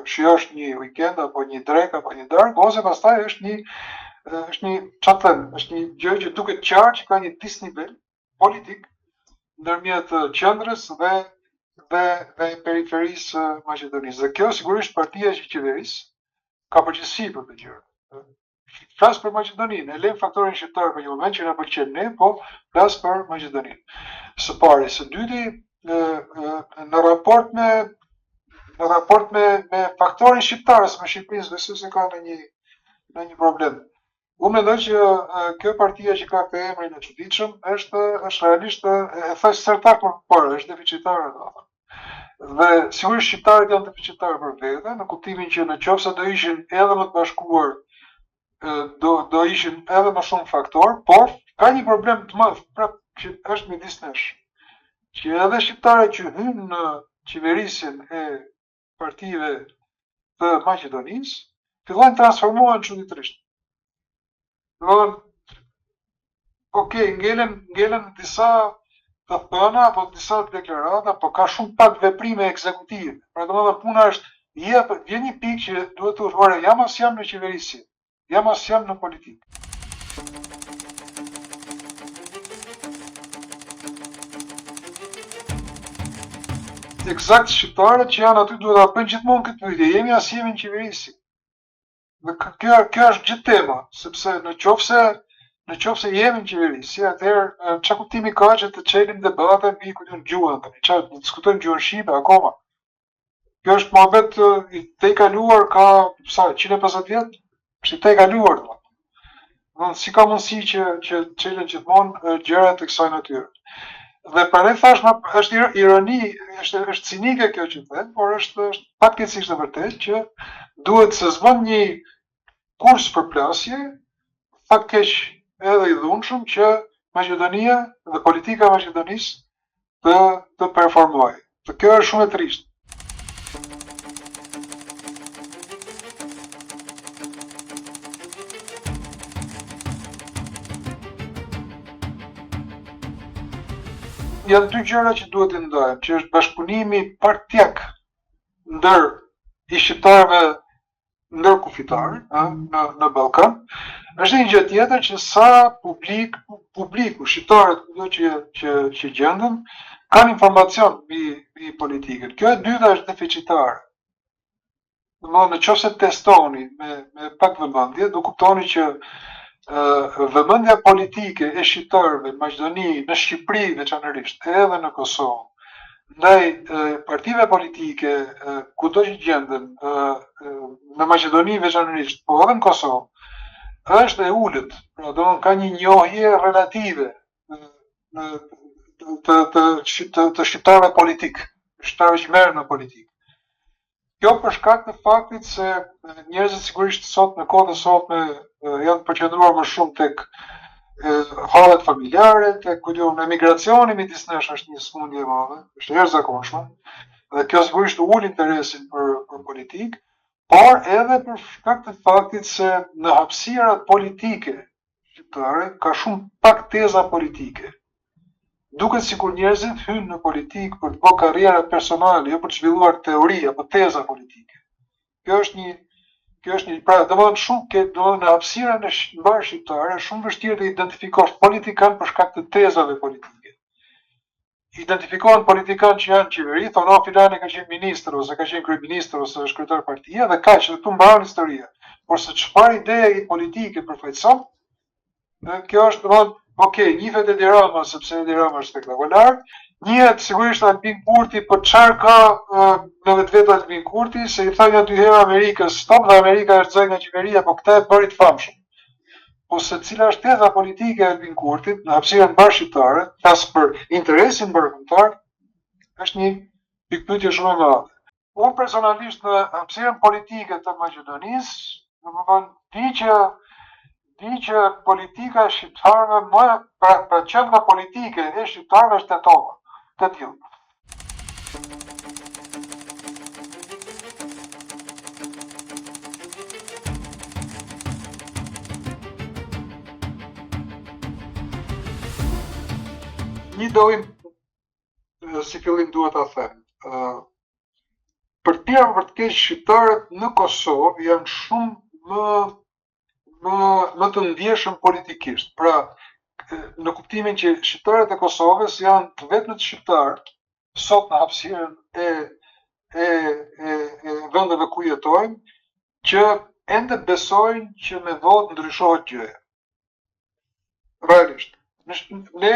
S3: shijosh një weekend apo një drek apo një darkë, ose pastaj është një gjë që duket qartë që ka një disnivel politik ndërmjet qendrës dhe periferisë së Maqedonisë. Dhe kjo sigurisht partia që qeveris ka përgjegjësi për këtë gjë. Flas për Maqedoninë, e lëm faktorin shqiptar për një moment që na pëlqen ne, po flas për Maqedoninë. Së pari, së dyti, në raport me faktorin shqiptar me Shqipërinë, besoj se ka në një problem. Unë mendoj që kjo partia që ka këtë emrin e çuditshëm është realisht e thash sertak më parë, është deficitare domethënë. Dhe sigurisht shqiptarët janë deficitarë për vete, në kuptimin që nëse do ishin edhe më të bashkuar, do ishin edhe më shumë faktor, por ka një problem të madh prapë që është midis nesh. Që edhe shqiptarët që hynë në qeverisjen e partive të Maqedonisë fillojnë transformohen çuditërisht. Domethënë, ngelen disa të thëna apo disa deklarata, po ka shumë pak veprime ekzekutive. Pra domethënë puna është, vjen një pikë që duhet të thotë, jam as jam në qeverisje, jam as jam në politikë. Eksakt shqiptarët që janë aty duhet ta bëjnë gjithmonë këtë pyetje, jemi as jemi në qeverisje. Dhe kjo është gjithë tema, sepse në qofse jemi në qeverisje, atëherë çfarë kuptimi ka që të çelim debate mbi gjuhën, çfarë diskutojmë gjuhën shqipe akoma. Kjo është mohabet i te kaluar ka 150 vjet, është i te kaluar domethënë. Si ka mundësi që çelen gjithmonë gjëra të kësaj natyre. Dhe prandaj thash, është ironi, është cinike kjo që them, por është fatkeqësisht e vërtetë që duhet se s'bën një kurs përplasje, fatkeq edhe i dhunshëm që Maqedonia dhe politika e Maqedonisë të performojë. Dhe kjo është shumë e trisht. Janë dy gjëra që duhet të ndajmë, që është bashkëpunimi partjak ndër i shqiptarëve ndërkufitar në Ballkan. Është një gjë tjetër që sa publiku, shqiptarët kudo që gjenden, kanë informacion mbi politikën. Kjo e dyta është deficitare. Domethënë nëse testoni me pak vëmendje, do kuptoni që vëmendja politike e shqiptarëve në Maqedoni, në Shqipëri veçanërisht, edhe në Kosovë, ndaj partive politike kudo që gjenden në Maqedoni veçanërisht, po edhe në Kosovë, është e ulët. Pra domethënë ka një njohje relative të shqiptarëve politik, shqiptarëve që merren në politikë. Kjo për shkak të faktit se njerëzit sigurisht sot në kohën e sotme janë përqendruar më shumë tek hallet familjare, tek emigracioni midis nesh është një smundje e madhe, është e jashtëzakonshme. Dhe kjo sigurisht ul interesin për politikë, por edhe për shkak të faktit se në hapësirat politike shqiptare ka shumë pak teza politike. Duket sikur njerëzit hynë në politikë për të bërë karriera personale, jo për të zhvilluar teori apo teza politike. Kjo është një pra, domethënë në hapësirën e mbar shqiptare është shumë vështirë të identifikosh politikan për shkak të tezave politike. Identifikohen politikan që janë qeveri, thonë filani ka qenë ministër ose ka qenë kryeministër ose është kryetar partie dhe kaq, dhe këtu mbaron historia. Por se çfarë ide politike përfaqëson, kjo është domethënë, njihet Edi Rama sepse Edi Rama është spektakolar, Njihet sigurisht Albin Kurti, për çfarë ka në vetvete Albin Kurti, se i tha një 2 herë Amerikës stop dhe Amerika e rrezoi nga qeveria, po këtë e bëri të famshëm. Po se cila është teza politike e Albin Kurtit në hapësirën bashkëtare, flas për interesin bashkëtar, është një pikpyetje shumë e madhe. Unë personalisht në hapësirën politike të Maqedonisë, domethënë di që politika e shqiptarëve për qendra politike e shqiptarëve është tetova. Të tillë. Një dojim, si fillim duhet ta them, për të mirë për të keq shqiptarët në Kosovë janë shumë më të ndjeshëm politikisht. Pra, në kuptimin që shqiptarët e Kosovës janë të vetmit shqiptarët sot në hapësirën e vendeve ku jetojnë, që ende besojnë që me votë ndryshohet gjëja. Realisht. Ne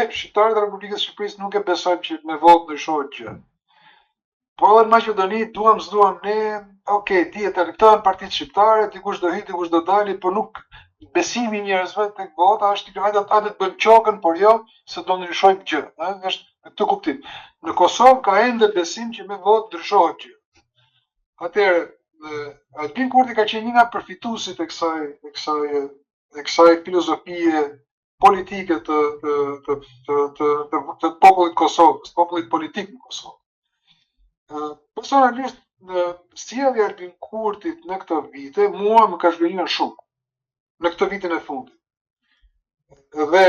S3: shqiptarët e Republikës Shqipërisë nuk e besojmë që me votë ndryshohet gjë. Po edhe në Maqedoni duam s'duam ne, dihet elektohen partitë shqiptare, dikush do hyjë, dikush do dalë, por nuk besimi i njerëzve tek vota është hajde të bëjmë qokën, por jo se do ndryshojmë gjë. Është në këtë kuptim. Në Kosovë ka ende besim që me votë ndryshohet gjë. Atëherë, Albin Kurti ka qenë një nga përfituesit e kësaj filozofie politike të popullit Kosovës, popullit politik në Kosovë. Personalisht, sjellja e Albin Kurtit në këto vite, mua më ka zhgënjur shumë në këtë vitin e fundit. Dhe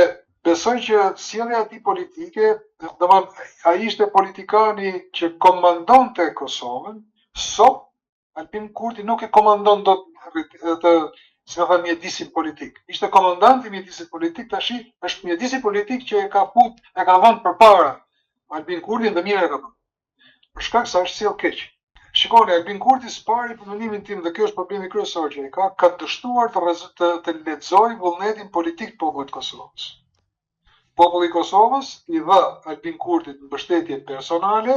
S3: besoj që sjellja e tij politike, domethënë ai ishte politikani që komandonte Kosovën, sot Albin Kurti nuk e komandon dot si më thënë mjedisin politik. Ishte komandanti i mjedisit politik, tash është mjedisi politik që e ka vënë përpara Albin Kurtin dhe mirë e ka bërë. Për shkak se është sjell keq. Shikoni, Albin Kurti s'pari për mendimin tim, dhe kjo është problemi kryesor që ai ka dështuar të lexojë vullnetin politik të popullit të Kosovës. Populli i Kosovës i dha Albin Kurtit mbështetje personale,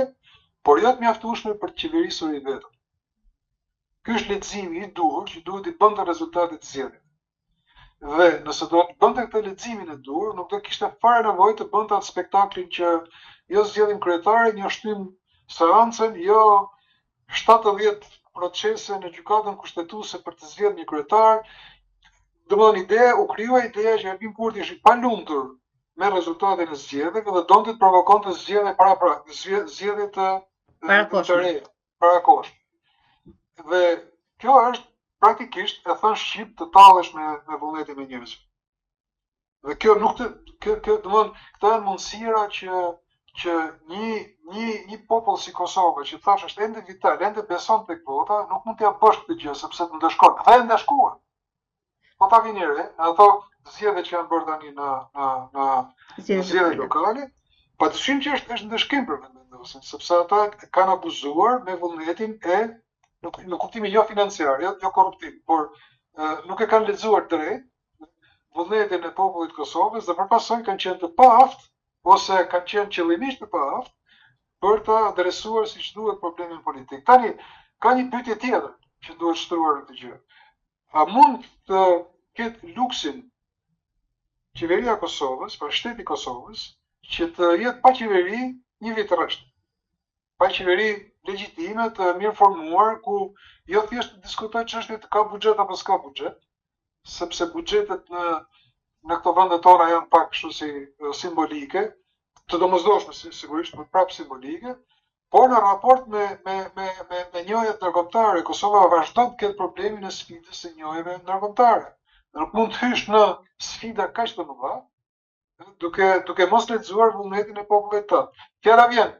S3: por jo të mjaftueshme për të qeverisur i vetëm. Ky është leximi i duhur që duhet i bënte rezultatet të zgjedhjeve. Dhe nëse do të bënte këtë leximin e duhur, nuk do kishte fare nevojë të bënte atë spektaklin që jo zgjedhim kryetarin, jo shtym seancën, jo 70 procese në gjykatën kushtetuese për të zgjedhur një kryetar. Domethënë u krijua ideja që Albin Kurti ishte pa lumtur me rezultatin e zgjedhjeve dhe donte të provokonte zgjedhje zgjedhje të parakoshme. Dhe kjo është praktikisht e thënë shqip të tallesh me vullnetin e njerëzve. Dhe kjo nuk domethënë këto janë mundësira që një popull si Kosova, që thash është ende vital, ende beson tek vota, nuk mund t'ja bësh këtë gjë sepse të ndeshkon. Dhe ndeshkuar. Po ta vini re, ato zgjedhje që janë bërë tani në zgjedhje lokale, padyshim që është ndeshkim për vendosin, sepse ata kanë abuzuar me vullnetin në kuptimin jo financiar, jo korruptiv, por nuk e kanë lexuar drejt vullnetin e popullit të Kosovës dhe përpasoj kanë qenë të paaft ose kanë qenë qëllimisht të paaft për të adresuar siç duhet problemin politik. Tani ka një pyetje tjetër që duhet shtruar në këtë gjë. A mund të ketë luksin qeveria e Kosovës, pra shteti i Kosovës, që të jetë pa qeveri një vit rresht? Pa qeveri legjitime, të mirë formuar, ku jo thjesht të diskutojë çështje të ka buxhet apo s'ka buxhet, sepse buxhetet në këto vende tona janë pak kështu si simbolike, të domosdoshme sigurisht, por prapë simbolike, por në raport me njohjet ndërkombëtare, Kosova vazhdon të ketë problemin e sfidës së njohjeve ndërkombëtare. Nuk mund të hysh në sfida kaq të mëdha, duke mos lexuar vullnetin e popullit tënd. Fjala vjen,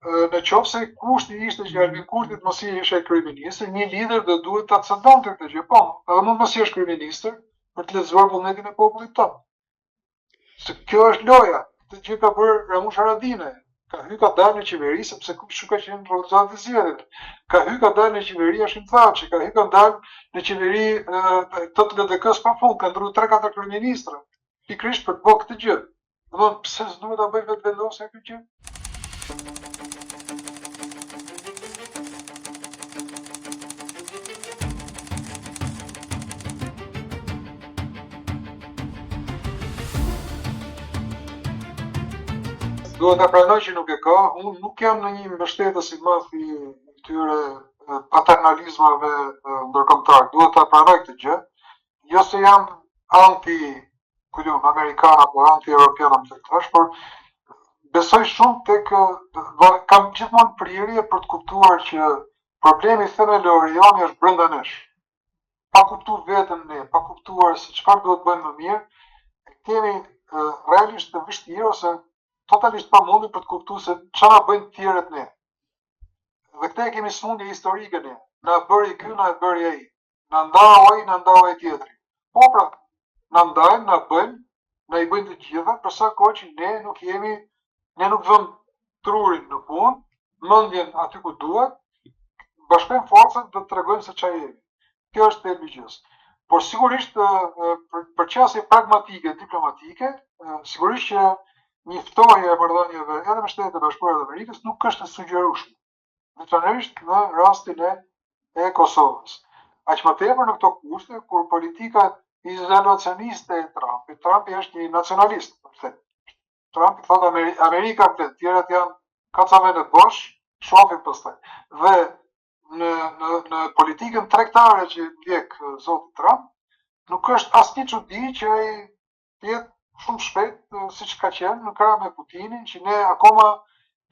S3: në qoftë se kushti ishte që Albin Kurti mos i ishte kryeminist, një lider do duhet ta cedonte këtë gjë. Po, edhe mund mos jesh kryeminist për të lexuar vullnetin e popullit tënd. Se kjo është loja, këtë gjë ka bërë Ramush Haradinaj. Ka hyrë ka dalë në qeveri sepse kush ka qenë rezultati i zgjedhjeve. Ka hyrë ka dalë në qeveri Hashim Thaçi, ka hyrë ka dalë në qeveri të LDK-s pafund, ka ndruar 3-4 kryeministra. Pikërisht për të bërë këtë gjë. Domethënë pse s'duhet ta bëj vetvendosja këtë gjë? Duhet ta pranoj që nuk e ka, unë nuk jam në një mbështetës i madh i këtyre paternalizmave ndërkombëtar. Duhet ta pranoj këtë gjë. Jo se jam anti, ku diun, amerikan apo anti-europian apo të thash, por besoj shumë tek kam gjithmonë prirje për të kuptuar që problemi themelor i jonë është brenda nesh. Pa kuptuar veten ne, pa kuptuar se çfarë duhet bëjmë më mirë, kemi realisht të vështirë ose totalisht pamundur për të kuptuar se çfarë bëjnë tjerët ne. Dhe këtë e kemi smundje historike ne. Na bëri ky, na e bëri ai. Na ndau ai, na ndau ai tjetri. Po pra, na ndajnë, na bëjnë, na i bëjnë të gjitha, për sa kohë që ne nuk vëmë trurin në punë, mendjen aty ku duhet, bashkojmë forcat dhe tregojmë se çfarë jemi. Kjo është thelbi i gjës. Por sigurisht për çështje pragmatike, diplomatike, sigurisht që një ftohje e marrëdhënieve edhe me Shtetet e Bashkuara të Amerikës nuk është e sugjerueshme, veçanërisht në rastin e Kosovës. Aq më tepër në këto kushte kur politika izolacioniste e Trumpit. Trumpi është një nacionalist, Trumpi thotë Amerika vlen, tjerat janë kacave në bosh, shohim pastaj. Dhe në politikën tregtare që ndjek zoti Trump, nuk është asnjë çudi që ai të jetë shumë shpejt, siç ka qenë në krah me Putinin, që ne akoma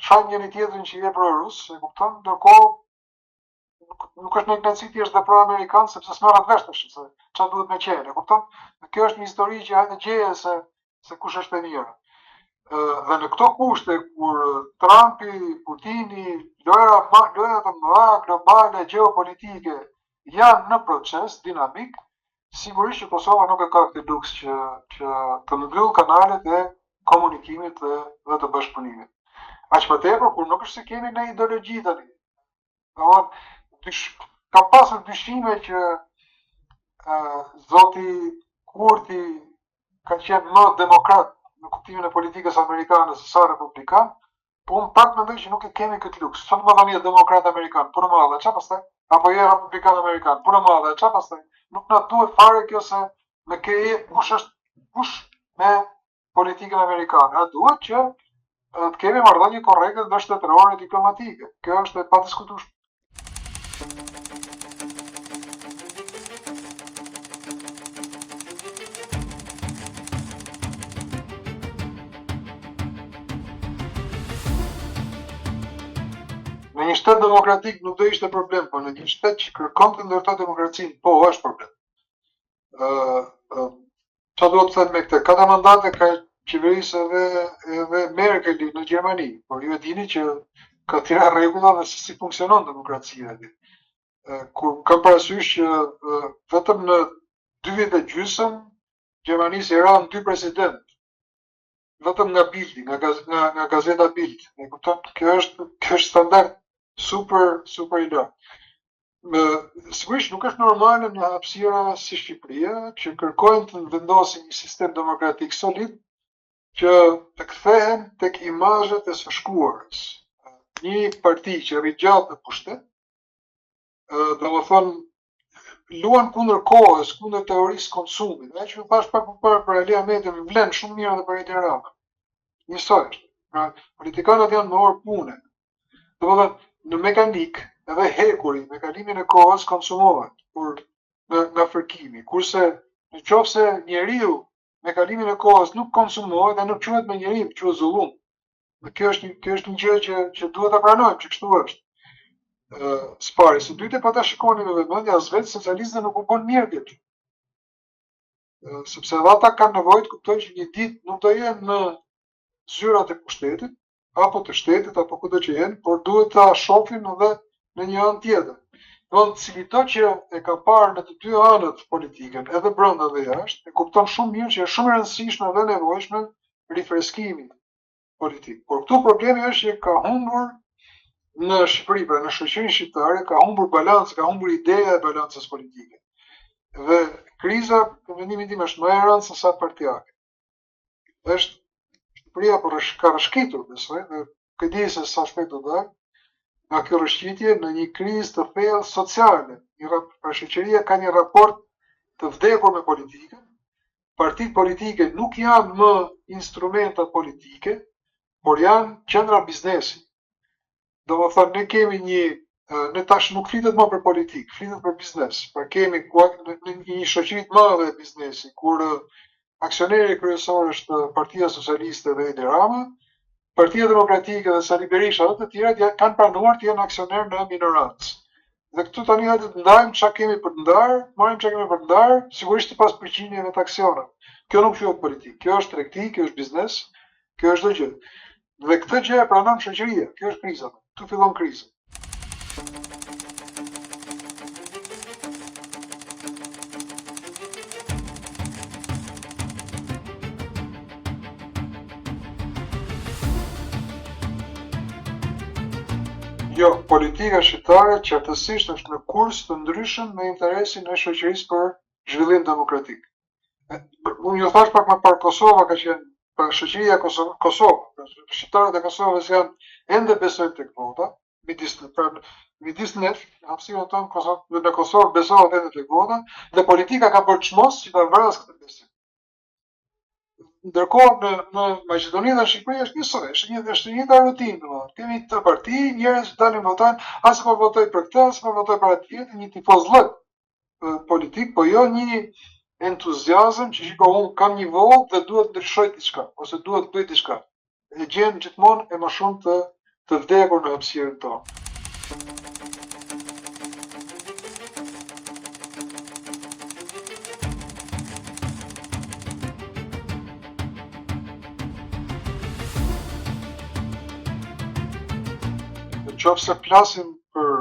S3: shohim njëri tjetrin që je pro-rus, e kupton, ndërkohë nuk është në kënaqësi ti është dhe pro-amerikan sepse s'merret vesh tash se çfarë duhet me qenë, e kupton? Kjo është një histori që hajde gjeje se kush është e mirë. Dhe në këto kushte kur Trumpi, Putini, lojrat të mëdha globale gjeopolitike janë në proces dinamik, sigurisht që Kosova nuk e ka këtë luks që të mbyll kanalet e komunikimit dhe të bashkëpunimit. Aq më tepër kur nuk është se kemi në ideologji tani. Kam pasur dyshime që zoti Kurti ka qenë më demokrat në kuptimin e politikës amerikane se sa republikan, po unë pak mendoj që nuk e kemi këtë luks. Çfarë do të thonë demokrat amerikan? Punë madhe, çfarë pastaj? Apo je republikan amerikan? Punë madhe, çfarë pastaj? Nuk na duhet fare kjo se me kush me politikën amerikane. Na duhet që të kemi marrëdhënie korrekte dhe shtetërore diplomatike. Kjo është e padiskutueshme. Në një shtet demokratik nuk do ishte problem, por në një shtet që kërkon të ndërtojë demokracinë, po është problem. Çfarë do të them me këtë? 4 mandate ka qeverisë edhe Merkeli në Gjermani, por ju e dini që ka tira rregulla dhe si funksionon demokracia aty. Kur kam parasysh që vetëm në 2 vjet e gjysmë Gjermanisë i ranë 2 president. Vetëm nga Bildi, nga gazeta Bild. E kupton? Kjo është standard super i lartë. Sigurisht nuk është normale në hapësira si Shqipëria që kërkojnë të vendosin një sistem demokratik solid që të kthehen tek imazhet e së shkuarës. Një parti që rri gjatë në pushtet, domethënë luan kundër kohës, kundër teorisë konsumit. Dhe që më thash pak më parë për Ali Ahmetin, më vlen shumë mirë edhe për Edi Rama. Njësoj është. Politikanët janë në orë pune. Domethënë në mekanik edhe hekuri me kalimin e kohës konsumohet nga fërkimi, kurse në qoftë se njeriu me kalimin e kohës nuk konsumohet dhe nuk quhet me njeriu, quhet zullum. Dhe kjo është një gjë që duhet ta pranojmë që kështu është. Spari, së dyti pa ta shikoni me vëmendje, as vetë socialistët nuk u bën mirë këtë. Sepse edhe ata kanë nevojë të kuptojnë që një ditë nuk do jenë në zyrat e pushtetit, apo të shtetit, apo kudo që jenë, por duhet ta shohin edhe në një anë tjetër. Domethënë, cilito që e ka parë në të dy anët politikën, edhe brenda dhe jashtë, e kupton shumë mirë që është shumë e rëndësishme dhe nevojshme rifreskimi politik. Por këtu problemi është që ka humbur në Shqipëri, pra në shoqërinë shqiptare, ka humbur balancë, ka humbur ideja e balancës politike. Dhe kriza, në mendimin tim, është më e rëndë se sa partijake. Shqipëria ka rëshkitur, besoj, dhe di se sa shpejt do dalë nga kjo rrëshqitje në një krizë të thellë sociale. Shoqëria ka një raport të vdekur me politikën. Partitë politike nuk janë më instrumenta politike, por janë qendra biznesi. Domethënë ne kemi ne tash nuk flitet më për politikë, flitet për biznes. Pra kemi një shoqëri të madhe e biznesi, kur aksioneri kryesor është Partia Socialiste dhe Edi Rama, Partia Demokratike dhe Sali Berisha dhe të tjerat kanë pranuar të jenë aksioner në minorancë. Dhe këtu tani hajde të ndajmë çka kemi për të ndarë, marrim çka kemi për të ndarë, sigurisht pas përqindjeve të aksioneve. Kjo nuk quhet politikë, kjo është tregti, kjo është biznes, kjo është çdo gjë. Dhe këtë gjë e pranon shoqëria, kjo është kriza. Tu fillon kriza. Jo, politika shqiptare qartësisht është në kurs të ndryshëm me interesin e shoqërisë për zhvillim demokratik. Unë ju thash pak më parë Kosova ka qenë, pra shoqëria Kosova, shqiptarët e Kosovës janë ende besojnë tek vota, midis nesh, hapësirën tonë në Kosovë besohet ende tek vota, dhe politika ka bërë çmos që ta vrasë këtë besim. Ndërkohë në Maqedoni dhe Shqipëri është njësoj, është një rutinë, domethënë. Kemi të parti, njerëz që dalin votojnë, as po votoj për këtë, as po votoj për atë tjetër, një tifozllëk politik, po jo një entuziazëm që shiko unë kam një votë dhe duhet ndryshoj diçka, ose duhet bëj diçka. E gjen gjithmonë e më shumë të vdekur në hapësirën tonë. Nëse flasim për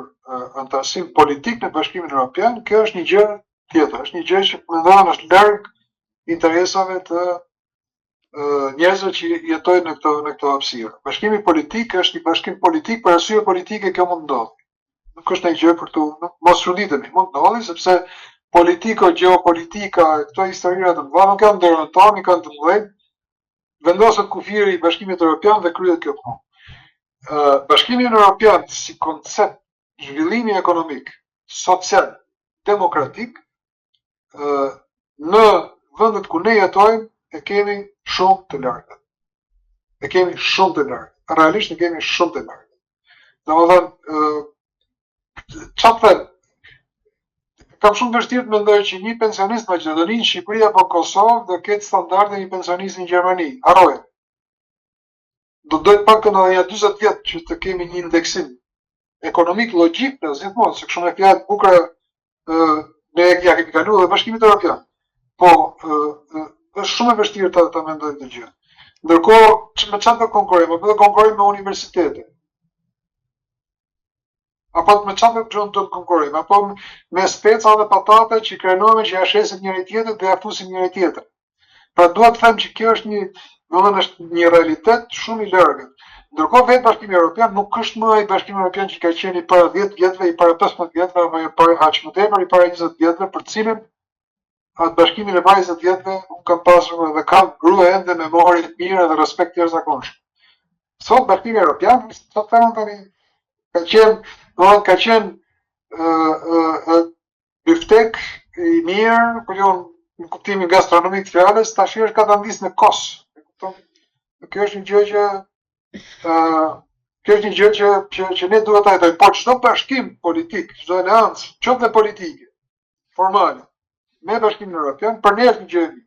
S3: antarësinë politik në Bashkimin Evropian, kjo është një gjë tjetër, është një gjë që mendon është larg interesave të njerëzve që jetojnë në këtë hapësirë. Bashkimi politik është një bashkim politik për arsye politike, kjo mund ndodhi. Nuk është një gjë për tu mos çuditemi, mund ndodhi sepse politiko, geopolitika, këto historira të mëdha nuk kanë dorën tonë, kanë të mëdhenj. Vendoset kufiri i Bashkimit Evropian dhe kryet kjo punë. Bashkimi Evropian si koncept zhvillimi ekonomik, social, demokratik, në vendet ku ne jetojmë e kemi shumë të largët. E kemi shumë të largët. Realisht e kemi shumë të largët. Domethënë, çfarë them? Kam shumë vështirë të mendoj që një pensionist në Maqedoni, në Shqipëri apo Kosovë do ketë standarde një pensionist në Gjermani. Harroje. Do dojtë pak në 40 vjetë që të kemi një indeksim ekonomik logjik në gjithmonë, se kështu me fjalë të bukura ne ja kemi kaluar dhe Bashkimit Evropian. Po është shumë e vështirë ta mendoj këtë gjë. Ndërkohë, me çfarë do konkurrojmë? Do konkurrojmë me universitete. Apo me çfarë do të konkurrojmë? Apo me speca dhe patate që krenohen që ja shesin njëri tjetrin dhe ja fusin njëri tjetrin. Pra dua të them që kjo është është një realitet shumë i largët. Ndërkohë vetë Bashkimi Evropian nuk është më ai Bashkimi Evropian që ka qenë i para 10 vjetëve, i para 15 vjetëve apo i para aq më tepër, i para 20 vjetëve, për cilin atë bashkimin e para 20 vjetëve unë kam pasur dhe kam grua ende memori të mira dhe respekt të jashtëzakonshëm. Sot Bashkimi Evropian, sot them tani, ka qenë biftek i mirë, por jo në kuptimin gastronomik të fjalës, tash është katandis në kos. Kjo është një gjë që ne duhet ta jetojmë. Po çdo bashkim politik, çdo aleancë, qoftë politike, formale, me Bashkimin Evropian, për ne është një gjë e mirë.